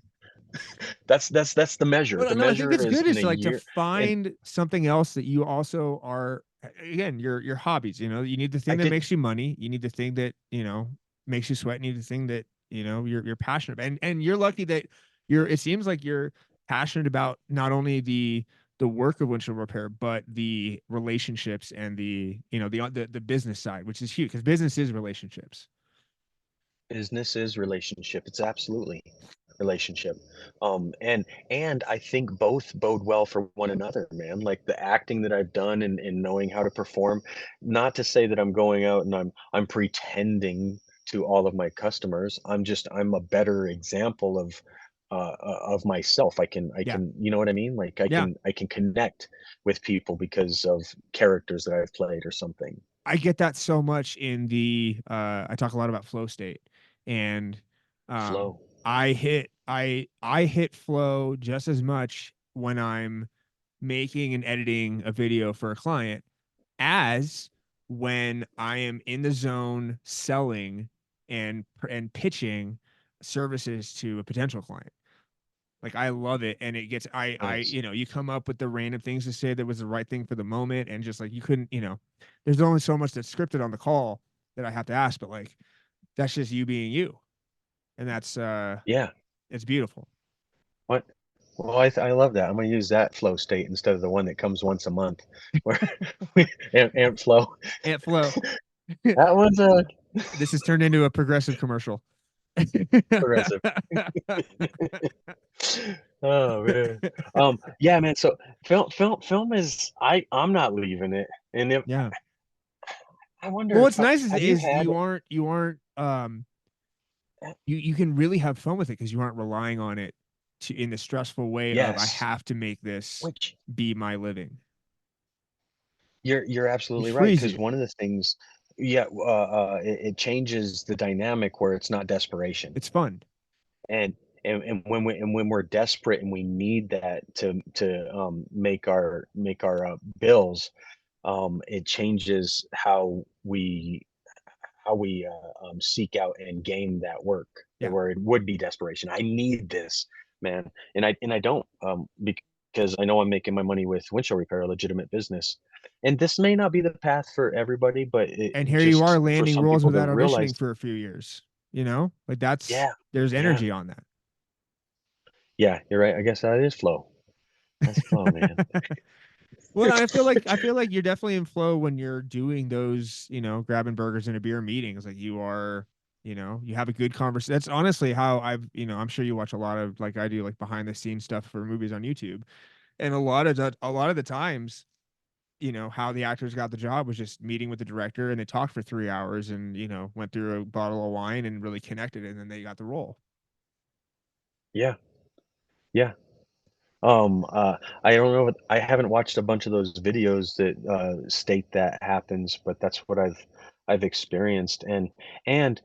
That's the measure. Well, The no, I think measure it's is good in is a like to year. And find something else that you also are, again, your hobbies, you know, you need the I thing that did makes you money. You need the thing that, you know, makes you sweat. You need the thing that, you know, you're passionate about. And you're lucky that it seems like you're passionate about not only the work of windshield repair, but the relationships and the, you know, the business side, which is huge because business is relationships. business is relationship. It's absolutely relationship. And I think both bode well for one another, man. Like the acting that I've done and knowing how to perform, not to say that I'm going out and I'm pretending to all of my customers. I'm a better example of myself. I Yeah. can, you know what I mean? Like Yeah. I can connect with people because of characters that I've played or something. I get that so much in the I talk a lot about flow state, and Flow. I hit flow just as much when I'm making and editing a video for a client as when I am in the zone selling and pitching services to a potential client. Like I love it, and it gets Nice. you know, you come up with the random things to say that was the right thing for the moment, and just like you couldn't, you know, there's only so much that's scripted on the call that I have to ask, but like that's just you being you, and that's Yeah. it's beautiful. What? Well, I love that. I'm gonna use that flow state instead of the one that comes once a month, where we amp flow. Ant flow. That one's This has turned into a progressive commercial. progressive. Oh man. Yeah, man. So film is I'm not leaving it. And if Yeah. I wonder Well, if what's nice is have you had you aren't you can really have fun with it because you aren't relying on it to in the stressful way of I yes, have to make this which be my living. you're It absolutely right frees because you. one of the things, yeah, it changes the dynamic where it's not desperation. It's fun. And when we're desperate and we need that to make our bills, it changes how we seek out and gain that work, Yeah. where it would be desperation. I need this, man, and I don't, because I know I'm making my money with windshield repair, a legitimate business, and this may not be the path for everybody, but And it here you are just for landing some roles people to without realize, auditioning for a few years. You know? Like that's yeah, there's yeah, energy on that. yeah, you're right. I guess that is flow. That's flow, man. Well, I feel like you're definitely in flow when you're doing those, you know, grabbing burgers and a beer meetings. Like you are, you know, you have a good conversation. That's honestly how I've, you know, I'm sure you watch a lot of like I do, like behind the scenes stuff for movies on YouTube. And a lot of the times, you know, how the actors got the job was just meeting with the director and they talked for 3 hours and, you know, went through a bottle of wine and really connected and then they got the role. Yeah, yeah. I don't know. I haven't watched a bunch of those videos that state that happens, but that's what I've experienced. And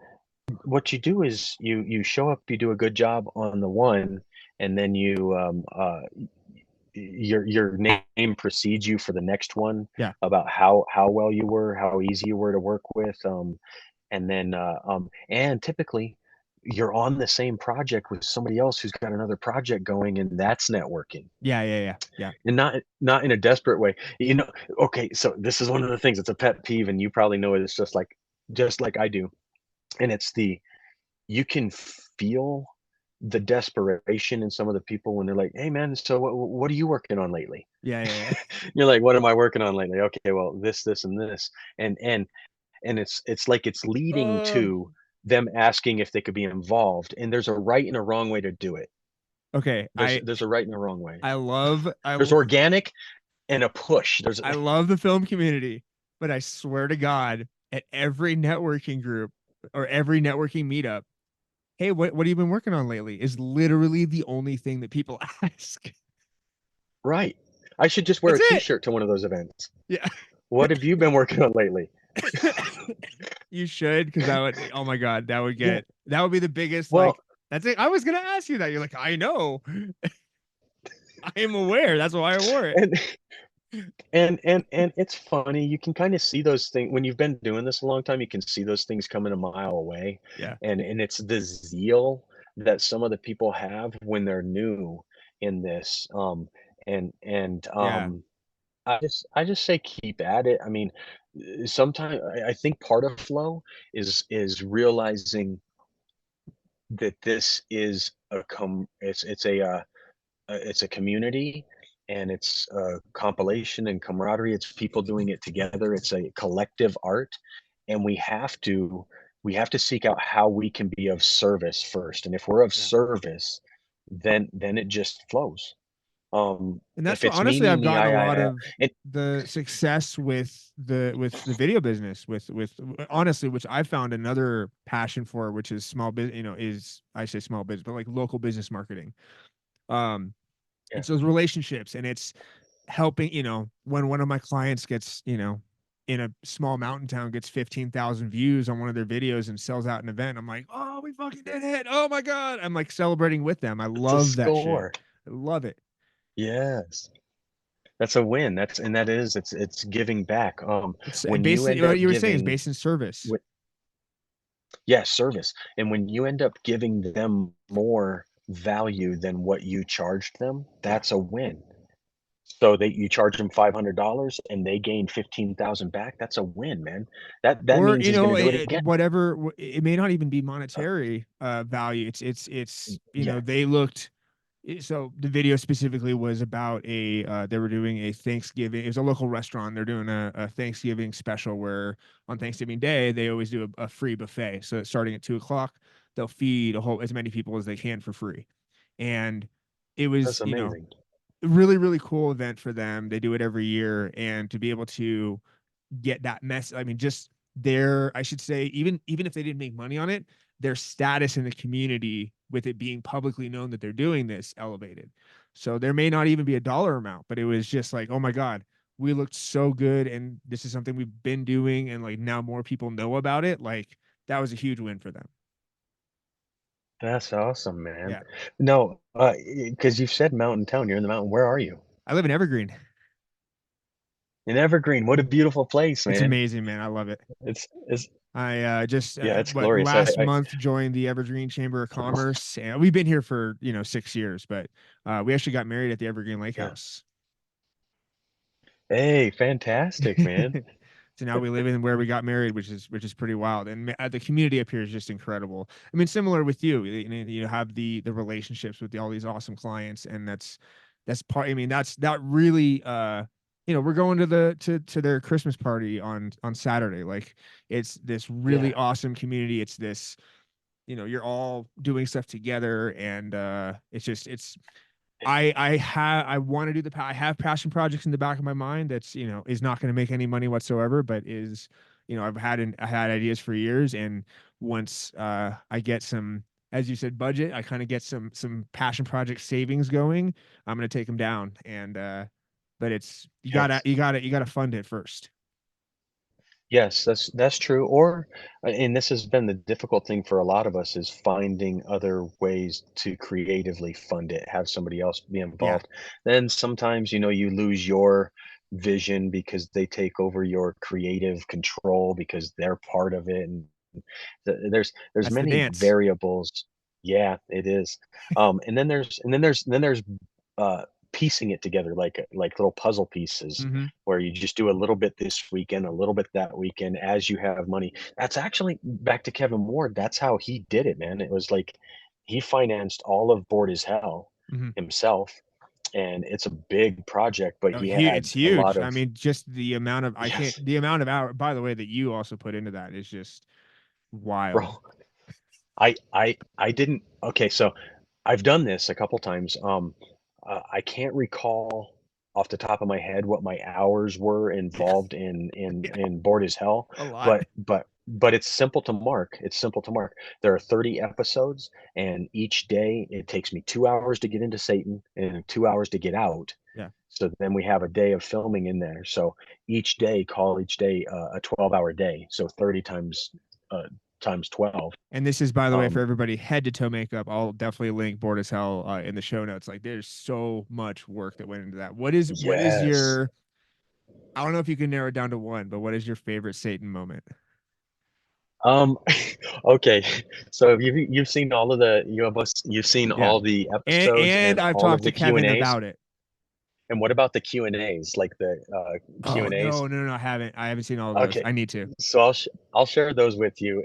what you do is you show up, you do a good job on the one, and then your name precedes you for the next one Yeah. about how well you were, how easy you were to work with, and typically you're on the same project with somebody else who's got another project going, and that's networking. Yeah. Yeah. Yeah. Yeah. And not in a desperate way. You know, okay, so this is one of the things, it's a pet peeve, and you probably know it, it's just like I do. And it's you can feel the desperation in some of the people when they're like, "Hey man, so what are you working on lately?" Yeah. Yeah. Yeah. You're like, "What am I working on lately?" Okay, well, this, and this. And it's like it's leading to them asking if they could be involved, and there's a right and a wrong way to do it. Okay. There's a right and a wrong way. I love, There's organic and a push. There's I love the film community, but I swear to God, at every networking group or every networking meetup, hey, what have you been working on lately? Is literally the only thing that people ask. right. I should just wear That's a it. T-shirt to one of those events. Yeah. What have you been working on lately? You should, because that would, oh my God, Yeah. that would be the biggest, Well, like, that's it. I was gonna ask you that. You're like, I know. I am aware. That's why I wore it. and and it's funny. You can kind of see those things when you've been doing this a long time. You can see those things coming a mile away, Yeah. and it's the zeal that some of the people have when they're new in this. And Yeah. I just say keep at it. I mean, sometimes I think part of flow is realizing that this is it's a community, and it's a compilation and camaraderie. It's people doing it together. It's a collective art, and we have to seek out how we can be of service first. And if we're of Yeah. service, then it just flows. And that's If what, it's me, honestly, me, I've me, gotten a lot I, of it, the success with the video business, with honestly, which I found another passion for, which is small business, is, I say small business, but like local business marketing. Um, yeah, it's those relationships, and it's helping, when one of my clients gets, in a small mountain town, gets 15,000 views on one of their videos and sells out an event. I'm like, oh, we fucking did it. Oh my God. I'm like celebrating with them. I it's a love that shit. score. I love it. Yes. That's a win. It's giving back. It's When you basically end what up you were saying is giving, based in service. yeah, service. And when you end up giving them more value than what you charged them, Yeah. that's a win. So that you charge them $500 and they gain 15,000 back, that's a win, man. That Or, means he's going to do it again. whatever, it may not even be monetary value. They looked, so the video specifically was about they were doing a Thanksgiving. It was a local restaurant. They're doing a Thanksgiving special where on Thanksgiving Day they always do a free buffet. So starting at 2 o'clock, they'll feed as many people as they can for free. And it was, That's amazing. a really, really cool event for them. They do it every year, and to be able to get that mess, I mean, just their, I should say, even if they didn't make money on it, their status in the community, with it being publicly known that they're doing this, elevated. So there may not even be a dollar amount, but it was just like, oh my God, we looked so good, and this is something we've been doing, and like now more people know about it. Like that was a huge win for them. That's awesome, man. Yeah. No, because you've said mountain town. You're in the mountain. Where are you? I live in Evergreen. In Evergreen. What a beautiful place, It's man. amazing, man. I love it. It's I just yeah, it's glorious. last month joined the Evergreen Chamber of Commerce, and we've been here for 6 years, but we actually got married at the Evergreen Lake Yeah. House. Hey, fantastic, man. So now we live in where we got married, which is pretty wild, and the community up here is just incredible. I mean, similar with you, you have the relationships with all these awesome clients, and that's part. I mean, that really. We're going to their Christmas party on Saturday. Like it's this really Yeah. awesome community. It's this, you're all doing stuff together, and I want to I have passion projects in the back of my mind that's, is not going to make any money whatsoever, but is, I had ideas for years, and once I get some, as you said, budget, I kind of get some passion project savings going, I'm going to take them down, and but it's Yes. you gotta fund it first. Yes, that's true. Or, and this has been the difficult thing for a lot of us, is finding other ways to creatively fund it, have somebody else be Yeah. involved. Then sometimes, you lose your vision because they take over your creative control because they're part of it. And there's That's the many dance. variables. Yeah, it is. And then there's uh piecing it together like little puzzle pieces, Mm-hmm. where you just do a little bit this weekend, a little bit that weekend as you have money. That's actually back to Kevin Ward. That's how he did it, man. It was like he financed all of Board as Hell Mm-hmm. himself, and it's a big project, but Oh, he had it's a lot huge. I of mean, just the amount of yes, the amount of hour, by the way, that you also put into that is just wild. bro. I didn't. Okay, so I've done this a couple times. I can't recall off the top of my head what my hours were Yeah. involved in Yeah. Bored as Hell, A lot. but it's simple to mark. It's simple to mark. There are 30 episodes, and each day it takes me 2 hours to get into Satan and 2 hours to get out. Yeah. So then we have a day of filming in there. So call each day a 12-hour day. So 30 times 12. And this is, by the way, for Um, everybody, head to toe makeup. I'll definitely link Bored as Hell in the show notes. Like, there's so much work that went into that. What is yes. your, I don't know if you can narrow it down to one, but what is your favorite Satan moment? Um, okay. So you've seen all of the you've seen Yeah. all the And episodes and and I've all of talked the to Q and Kevin A's. about it. And what about the Q and A's? Like the Q Oh and A's? no, I haven't seen all of those. Okay. I need to. So I'll share those with you.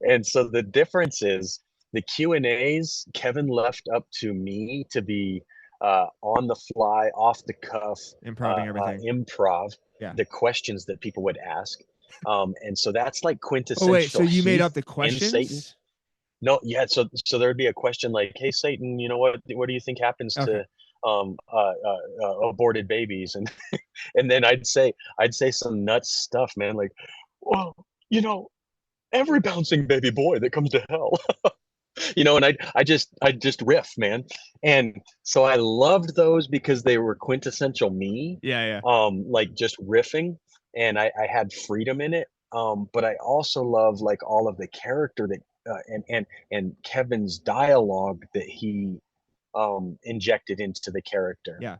And so the difference is the Q and A's Kevin left up to me to be on the fly, off the cuff, Improving everything. improv Yeah. the questions that people would ask. And so that's like Oh wait, so quintessential you made up Heath the and Satan. questions? No, yeah. So there'd be a question like, "Hey, Satan, what do you think happens Okay. to aborted babies?" And and then I'd say some nuts stuff, man. Like, well, you know, every bouncing baby boy that comes to hell, and I just riff, man. And so I loved those because they were quintessential me, Yeah. like just riffing, and I had freedom in it. But I also love like all of the character that and Kevin's dialogue that he injected into the character. Yeah.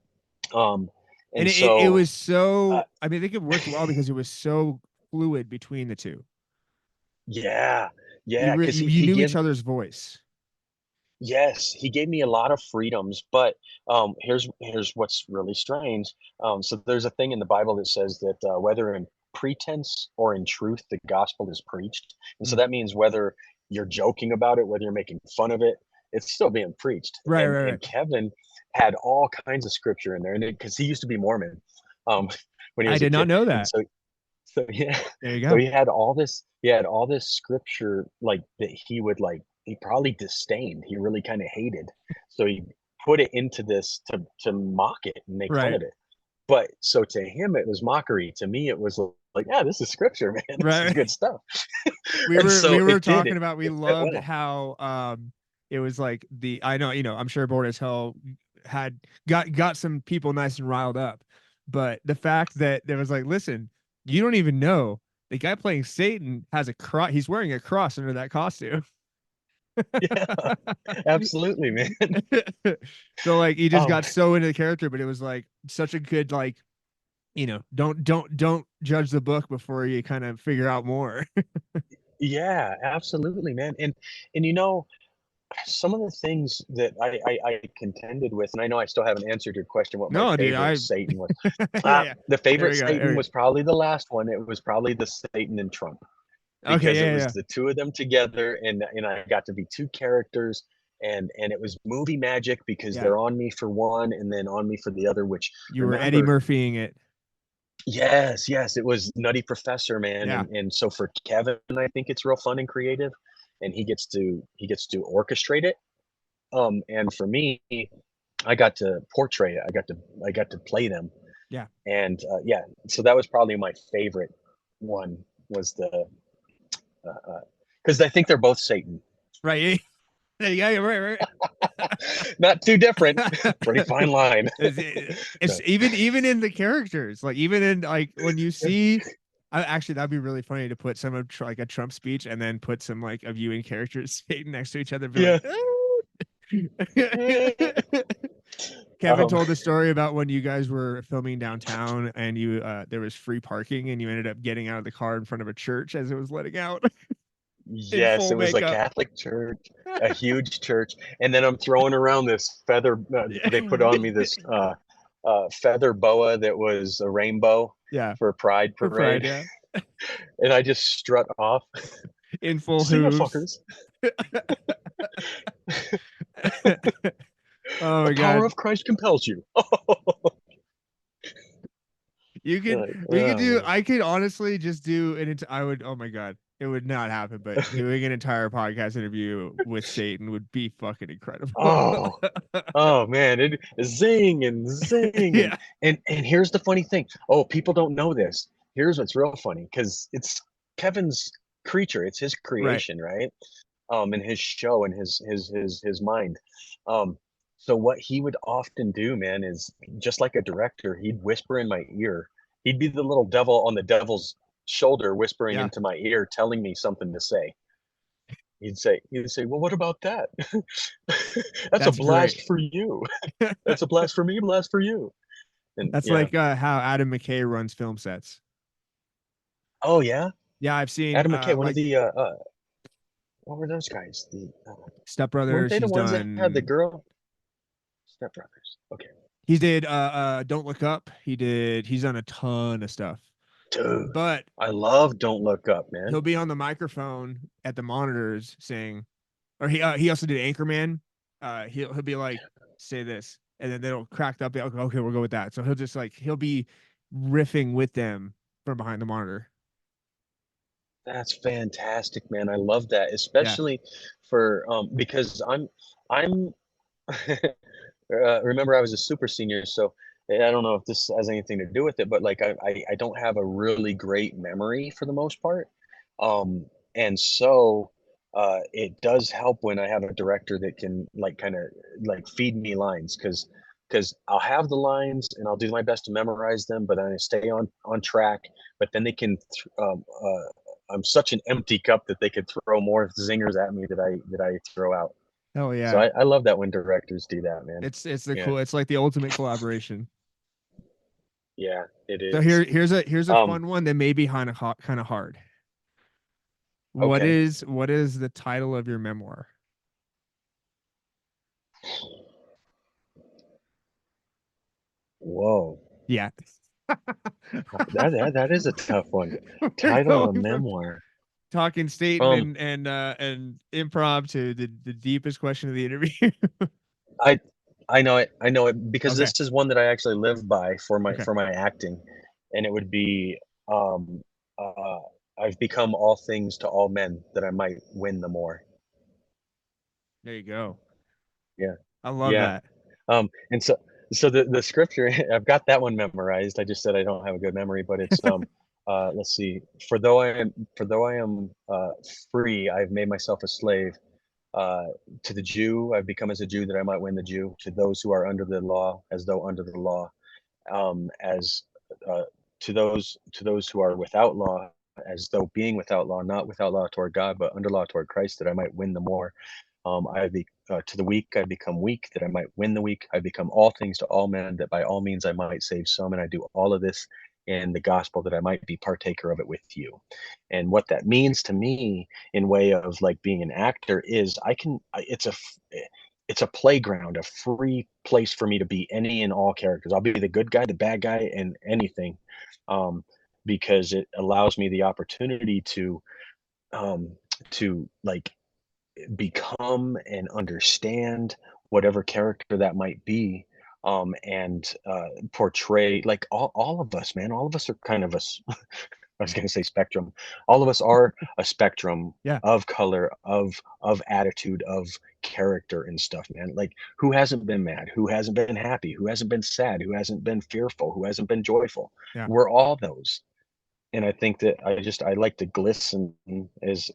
Um, And and it so was so, uh, I mean, I think it worked well because it was so fluid between the two. yeah, You yeah, re, because you, he you he knew gives each other's voice. yes, he gave me a lot of freedoms, but here's what's really strange. So there's a thing in the Bible that says that whether in pretense or in truth, the gospel is preached, and so Mm. that means whether you're joking about it, whether you're making fun of it, it's still being preached. Right, And right, and right. Kevin had all kinds of scripture in there, and because he used to be Mormon, um, when he I was a did not kid, know and that. so yeah, There you so go. he had all this scripture like that he would like he probably disdained. He really kind of hated. So he put it into this to mock it and make fun Right, of it. But so to him it was mockery. To me it was like, yeah, this is scripture, man. This is right. good stuff. we And were so we were it did talking it. about, we It fit loved well. how it was like I know, I'm sure Bored as Hell had got some people nice and riled up, but the fact that there was like, listen, you don't even know the guy playing Satan has a cross, he's wearing a cross under that costume. Yeah, absolutely, man. So like he just Um, got so into the character, but it was like such a good, like, don't judge the book before you kind of figure out more. yeah, absolutely, man. And some of the things that I contended with, and I know I still haven't answered your question what my No, dude, favorite Satan was. yeah. The There favorite we go. There Satan we was probably the last one. It was probably the Satan and Trump go. Okay, because it yeah, was yeah. the two of them together, and I got to be two characters, and it was movie magic because Yeah. they're on me for one and then on me for the other. Which You were Eddie remember, Murphying it. yes, it was Nutty Professor, man, Yeah. and so for Kevin, I think it's real fun and creative, and he gets to orchestrate it. And for me, I got to portray it. I got to play them. Yeah. And yeah, so that was probably my favorite one was the because I think they're both Satan. Right. Yeah, you're right, Not too different. Pretty right. fine line. It's No. even in the characters, like even in like when you see, actually that'd be really funny to put some of like a Trump speech and then put some like of you in characters Satan next to each other, and be Yeah. like, Kevin Um, told the story about when you guys were filming downtown and you there was free parking and you ended up getting out of the car in front of a church as it was letting out in yes, full it was a makeup. Catholic church, a huge church, and then I'm throwing around this feather. They put on me this feather boa that was a rainbow Yeah, for a Pride for Pride, parade, yeah. and I just strut off. In full See ya, hooves. fuckers. Oh The my power god. of Christ compels you. You could Like, we could oh, do man. I could honestly just do I would, oh my god. It would not happen, but doing an entire podcast interview with Satan would be fucking incredible. Oh, oh man, it zing and zing Yeah. and here's the funny thing. Oh, people don't know this. Here's what's real funny because it's Kevin's creature. It's his Right. creation, right? And his show and his mind. Um, So what he would often do, man, is just like a director, he'd whisper in my ear. He'd be the little devil on the devil's shoulder, whispering Yeah, into my ear, telling me something to say. He'd say, "Well, what about that? That's a that's great. blast for you. That's a blast for me, blast for you." And That's yeah. like how Adam McKay runs film sets. Oh yeah, Yeah, I've seen Adam McKay, one of like the what were those guys? The Step weren't Brothers. they the He's ones that had the done. girl? Step Brothers. Okay, He did Don't Look Up. He's done a ton of stuff. dude, But I love Don't Look Up, man. he'll be on the microphone at the monitors saying, or he also did Anchorman. He'll be like, say this, and then they'll crack up. Okay, we'll go with that. So he'll be riffing with them from behind the monitor. That's fantastic, man. I love that, Yeah. especially for because I'm remember I was a super senior, so I don't know if this has anything to do with it, but like I don't have a really great memory for the most part. Um, and so it does help when I have a director that can like kind of like feed me lines because I'll have the lines and I'll do my best to memorize them, but I stay on track. But then they can I'm such an empty cup that they could throw more zingers at me that I throw out. Hell So yeah. I love that when directors do that, man. It's the Yeah, cool. It's like the ultimate collaboration. yeah, it So is. here's a Um, fun one that may be kind of hard. okay. What is the title of your memoir? Whoa. Yeah. That is a tough one. We're Title of a going from memoir. talking Um, statement and improv to the deepest question of the interview. I I know it because Okay. this is one that I actually live by Okay. for my acting, and it would be um uh I've become all things to all men that I might win the more. There you go. Yeah. I love Yeah. that. And so the scripture I've got that one memorized. I just said I don't have a good memory, but it's let's see. For though I am free, I've made myself a slave. Uh, to the Jew, I've become as a Jew that I might win the Jew. To those who are under the law, as though under the law. As uh, to those who are without law, as though being without law, not without law toward God, but under law toward Christ, that I might win the more. I be To the weak I become weak, that I might win the weak. I become all things to all men, that by all means I might save some. And I do all of this in the gospel, that I might be partaker of it with you. And what that means to me, in way of like being an actor, is it's a playground, a free place for me to be any and all characters. I'll be the good guy, the bad guy, and anything, um, because it allows me the opportunity um, to like become and understand whatever character that might be, and portray like all of us, man. All of us are kind of I was going to say spectrum. All of us are a spectrum Yeah. of color, of attitude, of character and stuff, man. Like who hasn't been mad? Who hasn't been happy? Who hasn't been sad? Who hasn't been fearful? Who hasn't been joyful? Yeah. We're all those. And I think that I like to glisten as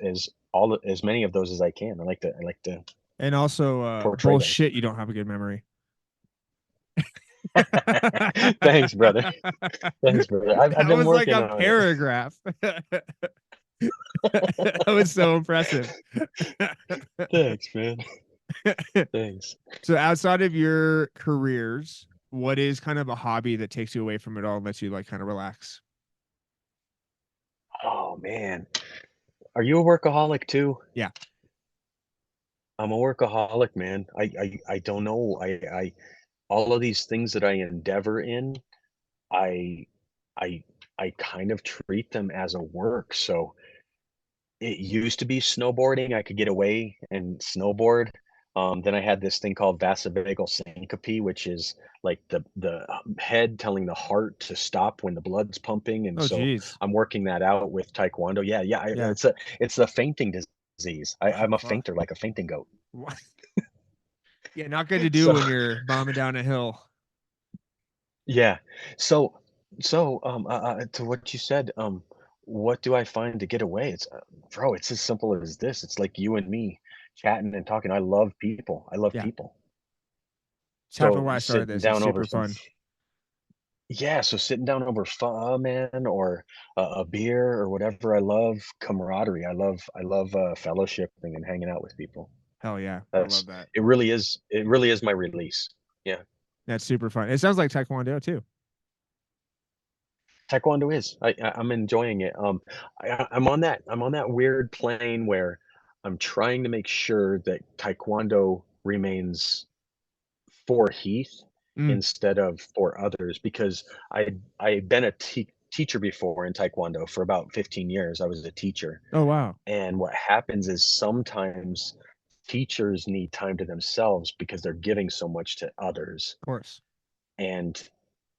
many of those as I can. I like to And also portray those. bullshit, you don't have a good memory. Thanks, brother. Thanks, brother. I've That been was like working a on it. paragraph. That was so impressive. Thanks, man. Thanks. So outside of your careers, what is kind of a hobby that takes you away from it all and lets you like kind of relax? Oh man. Are you a workaholic too? Yeah. I'm a workaholic, man. I don't know. I all of these things that I endeavor in, I I I kind of treat them as a work. So it used to be snowboarding. I could get away and snowboard. Then I had this thing called vasovagal syncope, which is like the head telling the heart to stop when the blood's pumping, and Oh so geez. I'm working that out with taekwondo. Yeah, yeah. Yeah. It's the fainting disease. Oh I'm a fuck. fainter, like a fainting goat. What? Yeah, not good to do So when you're bombing down a hill. yeah. So to what you said, what do I find to get away? Bro, it's as simple as this. It's like you and me chatting and talking. I love people. I love Yeah. people. It's half of So why I started sitting this. It's down over super some fun. yeah, so sitting down over pho, man, or a beer or whatever. I love camaraderie. I love fellowshipping and hanging out with people. Hell yeah. I That's love that. it really is my release. Yeah. That's super fun. It sounds like Taekwondo too. Taekwondo is. I'm enjoying it. I'm on that weird plane where I'm trying to make sure that Taekwondo remains for Heath Mm. instead of for others because I've been a teacher before in Taekwondo for about 15 years. I was a teacher. Oh wow. And what happens is sometimes teachers need time to themselves because they're giving so much to others. Of course. And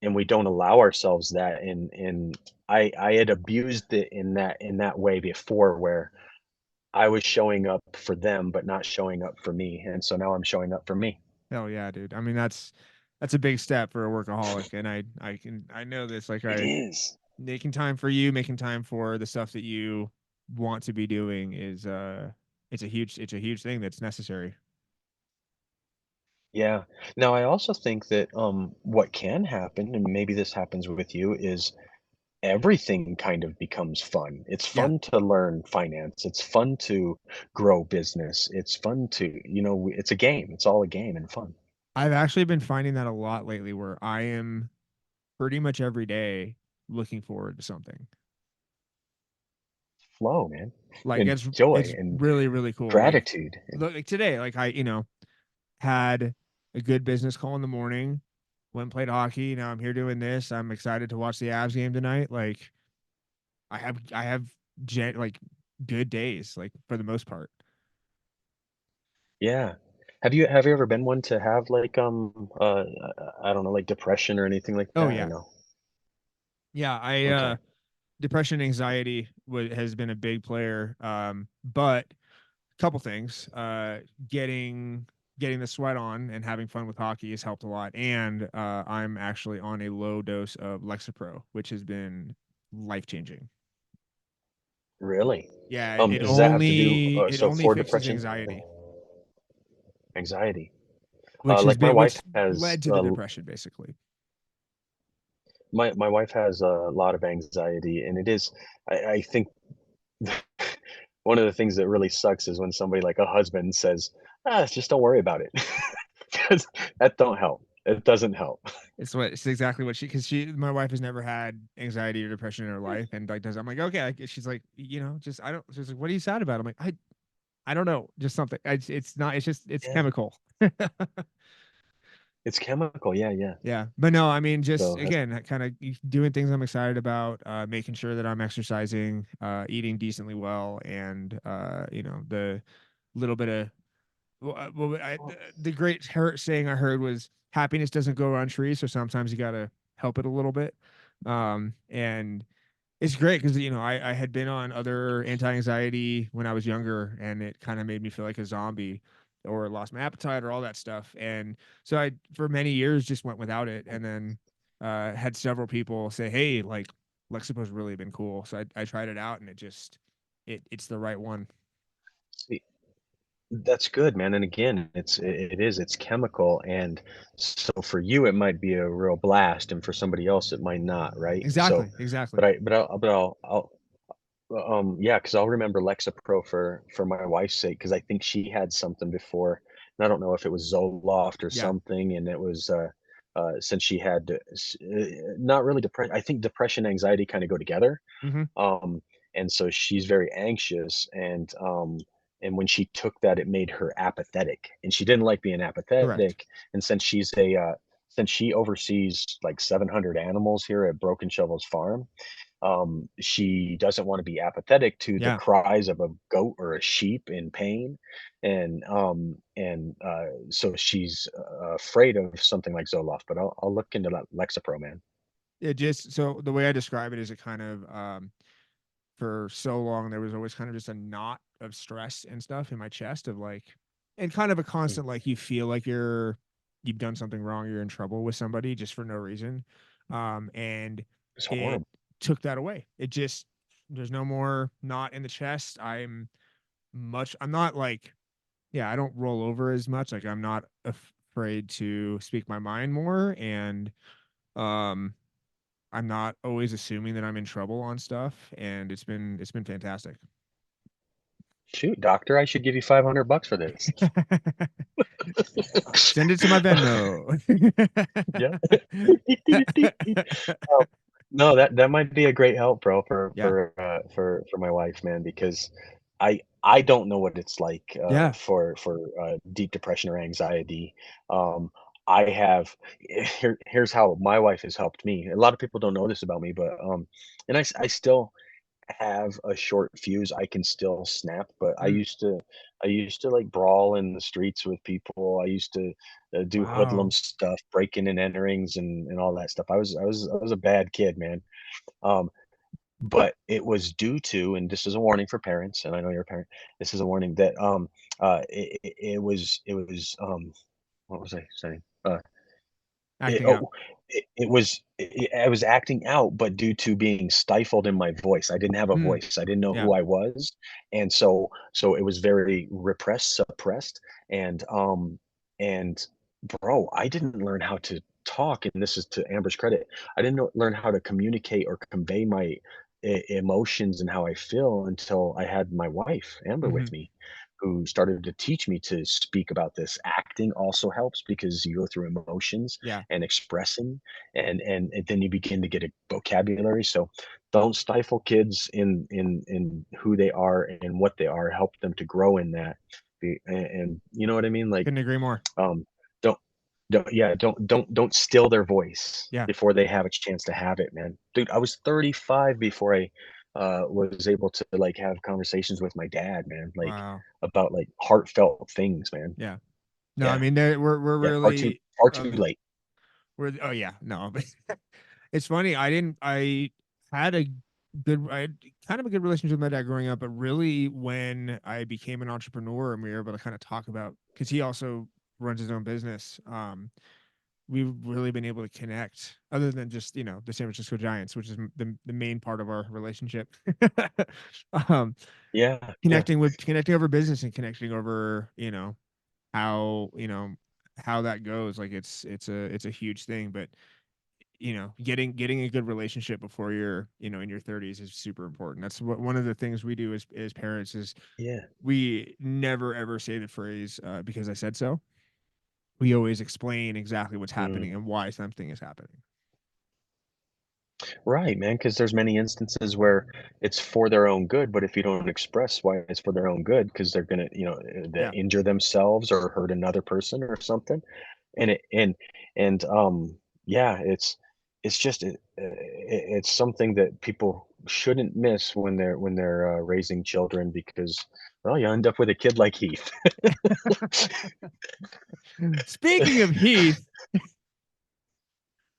we don't allow ourselves that and I had abused it in that way before where I was showing up for them but not showing up for me. And so now I'm showing up for me. Hell yeah, dude. I mean, that's a big step for a workaholic, and I know this. Like, It I is. making time for you, making time for the stuff that you want to be doing is it's a huge thing that's necessary. Yeah. Now I also think that what can happen, and maybe this happens with you, is everything kind of becomes fun. It's Yeah, fun to learn finance. It's fun to grow business. It's fun to, it's a game. It's all a game and fun. I've actually been finding that a lot lately, where I am pretty much every day looking forward to something. Flow, man, Like and joy it's and really really cool. gratitude. Like today, like I had a good business call in the morning, went and played hockey. Now I'm here doing this. I'm excited to watch the Avs game tonight. Like I have like good days, like for the most part. Yeah. Have you ever been one to have like I don't know, like depression or anything like Oh that or yeah. no? Yeah, I Okay. depression, anxiety has been a big player. But a couple things. Getting the sweat on and having fun with hockey has helped a lot. And I'm actually on a low dose of Lexapro, which has been life changing. Really? Yeah, Does that have to do it so only for fixes depression? anxiety, Anxiety. which Like my wife has led to the depression basically. my wife has a lot of anxiety and it is I think one of the things that really sucks is when somebody like a husband says, just don't worry about it. 'Cause that don't help. It doesn't help. It's exactly what because my wife has never had anxiety or depression in her life, and like does I'm like okay, she's like just I don't she's like what are you sad about? I'm like I don't know, just something. It's not. It's just it's Yeah. chemical. It's chemical. Yeah, yeah. Yeah, but no, I mean, just So again, kind of doing things I'm excited about, making sure that I'm exercising, eating decently well, and the little bit of the great saying I heard was happiness doesn't grow on trees, so sometimes you got to help it a little bit. And it's great because I had been on other anti-anxiety when I was younger, and it kind of made me feel like a zombie, or lost my appetite, or all that stuff. And so I, for many years, just went without it, and then had several people say, "Hey, like Lexipo's really been cool." So I tried it out, and it's the right one. that's good, man, and again, it's chemical, and so for you, it might be a real blast, and for somebody else, it might not, right? So, Exactly, exactly. but yeah, because 'cause I'll remember Lexapro for my wife's sake, because I think she had something before, and I don't know if it was Zoloft or Yeah. something, and it was, since she had, not really depression. I think depression, and anxiety kinda go together. Hmm. Um, and so she's very anxious and when she took that, it made her apathetic, and she didn't like being Correct. apathetic. And since she oversees like 700 animals here at Broken Shovel's farm, she doesn't want to be apathetic to the Yeah. cries of a goat or a sheep in pain, and so she's afraid of something like Zoloft. But I'll look into that Lexapro, man. It just so the way I describe it is it kind of for so long there was always kind of just a knot of stress and stuff in my chest of like and kind of a Mm, constant like you feel like you've done something wrong, you're in trouble with somebody just for no reason. And it's it horrible. took that away. It just there's no more knot in the chest. I'm not like yeah, I don't roll over as much. Like I'm not afraid to speak my mind more, and um I'm not always assuming that I'm in trouble on stuff, and it's been fantastic. Shoot, doctor, I should give you $500 for this. Send it to my Venmo. Yeah. Um, no, that might be a great help, bro, Yeah. for my wife, man, because I don't know what it's like Yeah. for deep depression or anxiety. Um, I have here's how my wife has helped me. A lot of people don't know this about me, but and I still have a short fuse. I can still snap, but Mm. I used to like brawl in the streets with people. I used to do hoodlum Wow. stuff, breaking and enterings and all that stuff. I was a bad kid, man. Um, but it was due to, and this is a warning for parents, and I know you're a parent. This is a warning that it was what was I saying? It Acting out. oh, I was acting out, but due to being stifled in my voice, I didn't have a Mm. voice. I didn't know Yeah. who I was, and so it was very repressed, suppressed, and bro, I didn't learn how to talk, and this is to Amber's credit. I didn't learn how to communicate or convey my emotions and how I feel until I had my wife, Amber, with Mhm. me, who started to teach me to speak about this. Acting also helps because you go through emotions Yeah. and expressing, and then you begin to get a vocabulary. So don't stifle kids in who they are and what they are. Help them to grow in that. And you know what I mean? Like Couldn't agree more. um, don't don't steal their voice Yeah. before they have a chance to have it, man. Dude, I was 35 before I was able to like have conversations with my dad, man, like Wow. about like heartfelt things, man. Yeah. No, I Yeah, mean, we're yeah, really far too of late. we're oh yeah, no, but it's funny. I had a I had kind of a good relationship with my dad growing up, but really when I became an entrepreneur and we were able to kind of talk about, because he also runs his own business, we've really been able to connect other than just, the San Francisco Giants, which is the main part of our relationship. um, Yeah, yeah, connecting over business and connecting over, how, how that goes. Like it's a huge thing, but getting a good relationship before you're, in your 30s is super important. That's what one of the things we do as parents is yeah. we never ever say the phrase because I said so. We always explain exactly what's Mm. happening and why something is happening. Right, man, because there's many instances where it's for their own good, but if you don't express why it's for their own good, because they're gonna, Yeah. injure themselves or hurt another person or something, and it and yeah, it's just it's something that people shouldn't miss when they're raising children because well, you end up with a kid like Heath. Speaking of Heath,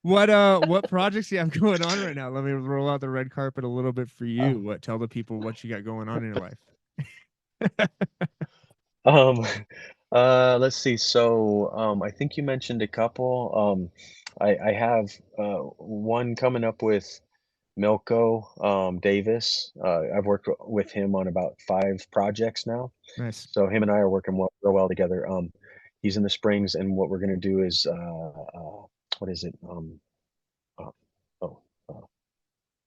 what projects do you have going on right now? Let me roll out the red carpet a little bit for Uh, you. Tell the people what you got going on in your life. Um, let's see. So, I think you mentioned a couple. I have one coming up with Milko Davis. I've worked with him on about 5 projects now. Nice. So him and I are working real well together. He's in the Springs, and what we're gonna do is what is it? Uh, oh, uh,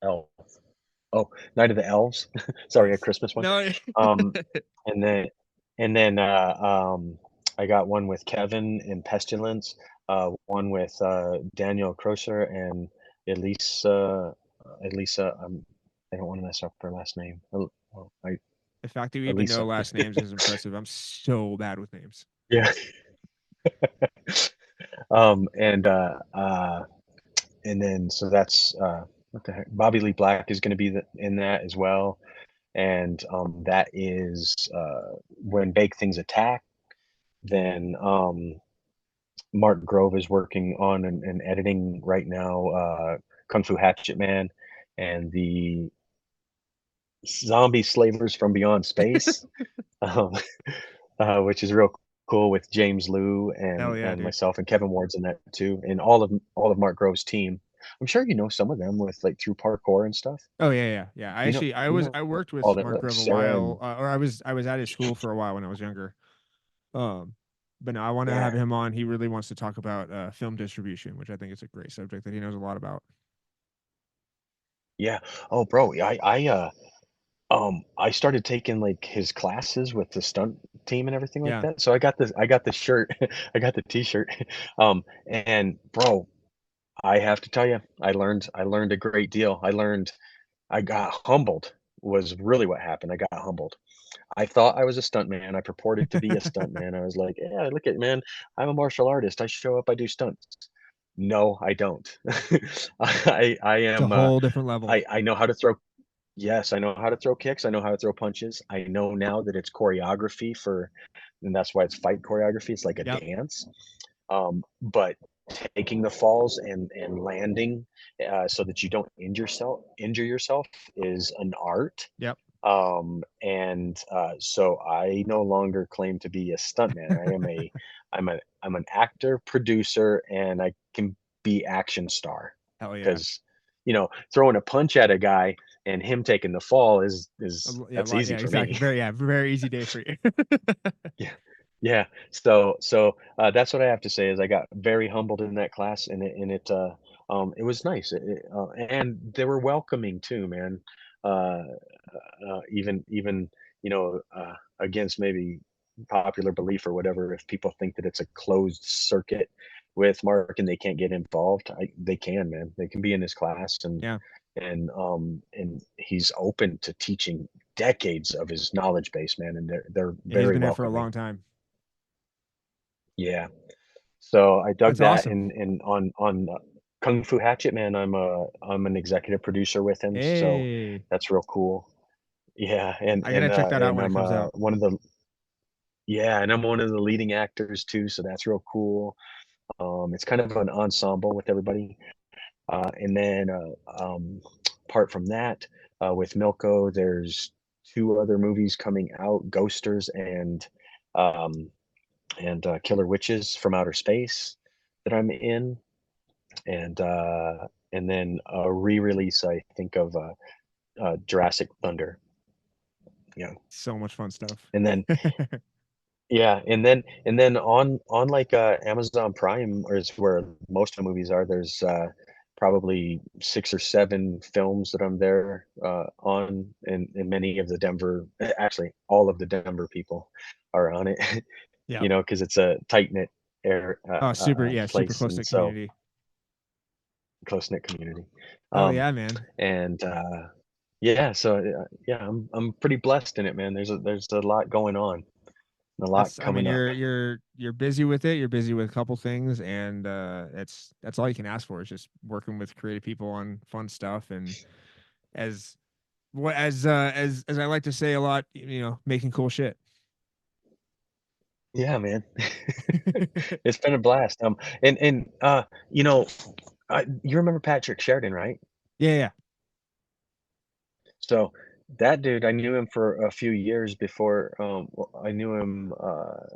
Elf. Oh, Night of the Elves. Sorry, a Nice. Christmas one. No. Um, and then and then I got one with Kevin in Pestilence, one with Daniel Crosser and Elisa. Elisa, I don't want to mess up her last name. The fact that you even know Elisa. last names is impressive. I'm so bad with names. Yeah. And and then so that's what the heck? Bobby Lee Black is going to be in that as well, and that is when Bake Things Attack. Then Mark Grove is working on and editing right now Kung Fu Hatchet Man and the Zombie Slavers from Beyond Space, um, which is real cool with James Liu Hell yeah, and dude. myself and Kevin Ward's in that too, and all of Mark Grove's team. I'm sure you know some of them with like through parkour and stuff. Oh yeah, yeah, yeah. I actually, You know I worked all with that Mark like Grove a Sarah while, and or I was at his school for a while when I was younger. Um, But no, I want to have Yeah. him on. He really wants to talk about film distribution, which I think is a great subject that he knows a lot about. Yeah. Oh, bro, I started taking, like, his classes with the stunt team and everything like Yeah. that, so I got the shirt, I got the T-shirt, and bro, I have to tell you, I learned a great deal. I got humbled was really what happened. I got humbled. I thought I was a stuntman. I purported to be a stuntman. I was like, "Yeah, look at man, I'm a martial artist. I show up, I do stunts." No, I don't. I It's a am, whole different level. I know how to throw yes, I know how to throw kicks. I know how to throw punches. I know now that it's choreography for and that's why it's fight choreography. It's like a Yep. dance. But taking the falls and landing so that you don't injure yourself is an art. Yep. So I no longer claim to be a stuntman. I'm an actor, producer, and I can be action star Hell yeah. because throwing a punch at a guy and him taking the fall is Yeah. that's easy Yeah. for Exactly. me. Very easy day for you. Yeah. Yeah. So that's what I have to say is I got very humbled in that class it was nice. And they were welcoming too, man. Uh, even, against maybe popular belief or whatever, if people think that it's a closed circuit with Mark and they can't get involved, they can, man. They can be in his class Yeah. and he's open to teaching decades of his knowledge base, man, and they're Yeah. He's very been there for a welcoming. long time. Yeah. So I dug That's that awesome. in on Kung Fu Hatchet, man. I'm an executive producer with him, so Hey, that's real cool. Yeah, I gotta check that out and when it I'm comes out. one of the yeah, and I'm one of the leading actors too, so that's real cool. It's kind of an ensemble with everybody. And then apart from that, with Milko, there's two other movies coming out, Ghosters um, and Killer Witches from Outer Space that I'm in, and then a re-release, I think, of Jurassic Thunder. Yeah, So much fun stuff. and then yeah, and then on like Amazon Prime, or is where most of the movies are. There's probably 6 or 7 films that I'm there on, and many of the Denver, actually all of the Denver people are on it. Yeah. Because it's a tight knit air Oh, super. Yeah. Super place, close and knit so community. close knit community. Hell Um, yeah, man. and yeah, so yeah, I'm pretty blessed in it, man. There's a lot going on, and a lot I mean, coming up. you're busy with it. You're busy with a couple things, and that's all you can ask for is just working with creative people on fun stuff. And as as I like to say a lot, making cool shit. Yeah, man. It's been a blast. You know, you remember Patrick Sheridan, right? Yeah, yeah. So that dude, I knew him for a few years before. I knew him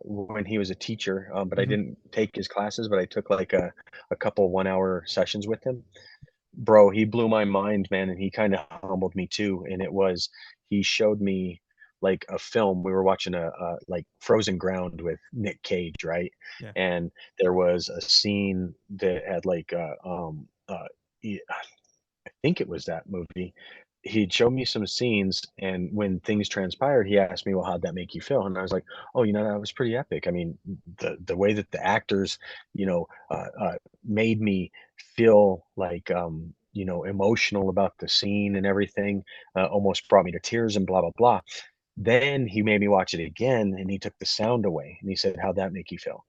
when he was a teacher, but I Hmm. didn't take his classes. But I took like a couple 1 hour sessions with him. Bro, he blew my mind, man, and he kind of humbled me too. And he showed me like a film. We were watching like Frozen Ground with Nick Cage, right? Yeah. And there was a scene that had like I think it was that movie. He'd show me some scenes, and when things transpired, he asked me, "Well, how'd that make you feel?" And I was like, "Oh, that was pretty epic." I mean, the way that the actors, made me feel like, emotional about the scene and everything, almost brought me to tears and blah blah blah. Then he made me watch it again, and he took the sound away, and he said, "How'd that make you feel?"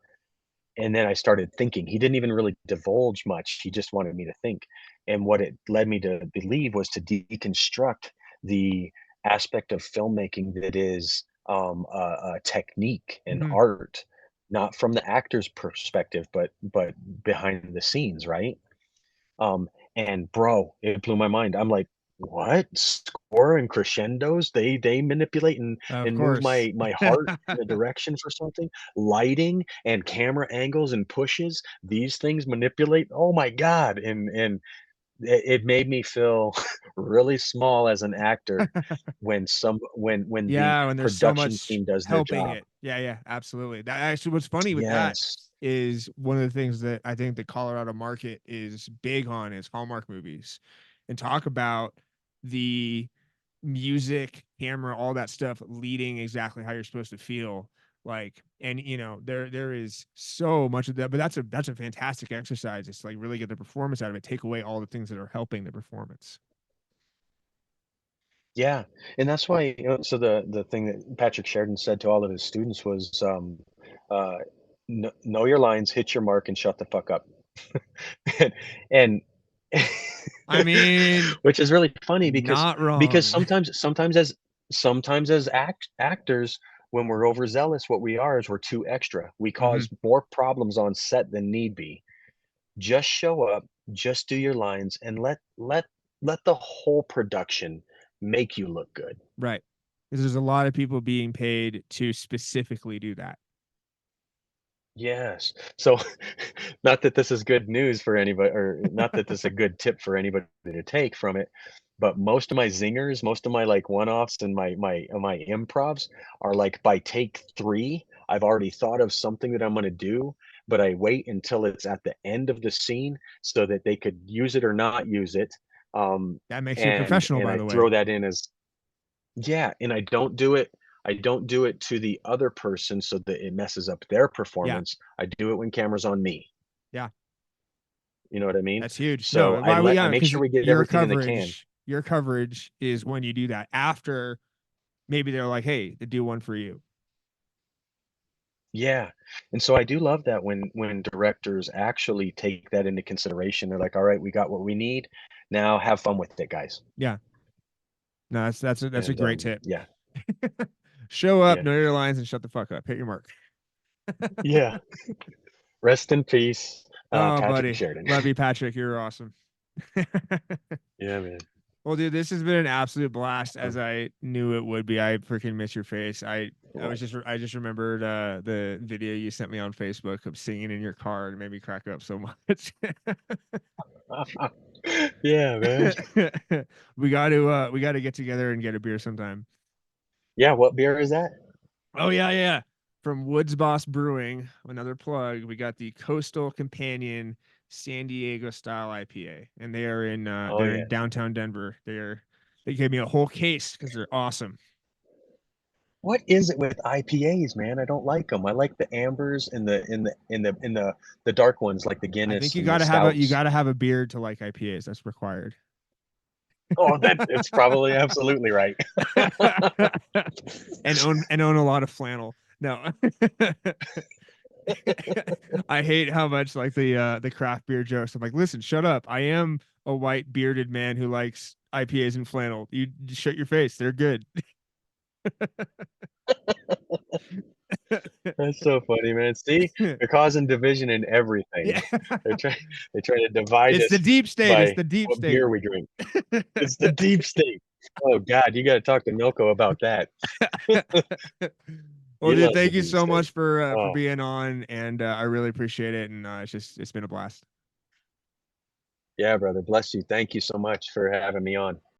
And then I started thinking. He didn't even really divulge much. He just wanted me to think. And what it led me to believe was to deconstruct the aspect of filmmaking that is a technique and Hmm. art, not from the actor's perspective, but behind the scenes, right? And bro, it blew my mind. I'm like, what? Score and crescendos? They manipulate Of and move course. my heart in a direction for something? Lighting and camera angles and pushes, these things manipulate. Oh my God. And it made me feel really small as an actor when the Yeah, when there's so production much team does their helping job. it. Yeah, yeah, absolutely. That actually what's funny with that Yes. is one of the things that I think the Colorado market is big on is Hallmark movies. And talk about the music, camera, all that stuff leading exactly how you're supposed to feel. Like, and there is so much of that, but that's a fantastic exercise. It's like really get the performance out of it, take away all the things that are helping the performance. Yeah, and that's why, so the thing that Patrick Sheridan said to all of his students was, uh, know your lines, hit your mark, and shut the fuck up." And I mean, which is really funny not because wrong. sometimes as actors, when we're overzealous, what we are is we're too extra. We cause more problems on set than need be. Just show up, just do your lines, and let the whole production make you look good. Right. Because there's a lot of people being paid to specifically do that. Yes. So, not that this is good news for anybody, or not that this is a good tip for anybody to take from it, but most of my zingers, most of my like one-offs and my improvs are like by take 3, I've already thought of something that I'm gonna do, but I wait until it's at the end of the scene so that they could use it or not use it. That makes you a professional, And by I the way. throw that in as, yeah, and I don't do it to the other person so that it messes up their Yeah. performance. I do it when camera's on me. Yeah. You know what I mean? That's huge. So No, why we I yeah, make because sure we get everything in the can. your coverage is when you do that. After maybe they're like, hey, to do one for you. Yeah. And so I do love that when directors actually take that into consideration. They're like, "All right, we got what we need. Now have fun with it, guys." Yeah. No, that's a And great tip. yeah. Show up, Yeah. know your lines, and shut the fuck up. Hit your mark. Yeah. Rest in peace, Oh, Patrick buddy. Sheridan. Love you, Patrick. You're awesome. Yeah, man. Well, dude, this has been an absolute blast, as Um, I knew it would be. I freaking miss your face. I just remembered the video you sent me on Facebook of singing in your car, and it made me crack up so much. Yeah, man. We got to get together and get a beer sometime. Yeah, what beer is that? Oh yeah, yeah. From Woods Boss Brewing, another plug. We got the Coastal Companion San Diego style IPA, and Oh, they're yeah. in downtown Denver. They gave me a whole case because they're awesome. What is it with IPAs, man? I don't like them. I like the ambers and the dark ones like the I think Guinness you and the gotta have a you stouts. gotta have a beard to like IPAs. That's required. Oh, that it's probably absolutely right. and own a lot of flannel. No. I hate how much like the craft beer jokes. I'm like, listen, shut up. I am a white bearded man who likes IPAs and flannel. You just shut your face. They're good. That's so funny, man. See, they're causing division in everything. Yeah. They're trying they try to divide It's the us deep state. It's by the deep what state. beer we drink. It's the deep state. Oh God, you got to talk to Milko about that. Well, He dude, loves the thank you deep so state. much for Oh, being on, and I really appreciate it. And it's been a blast. yeah, brother. Bless you. Thank you so much for having me on.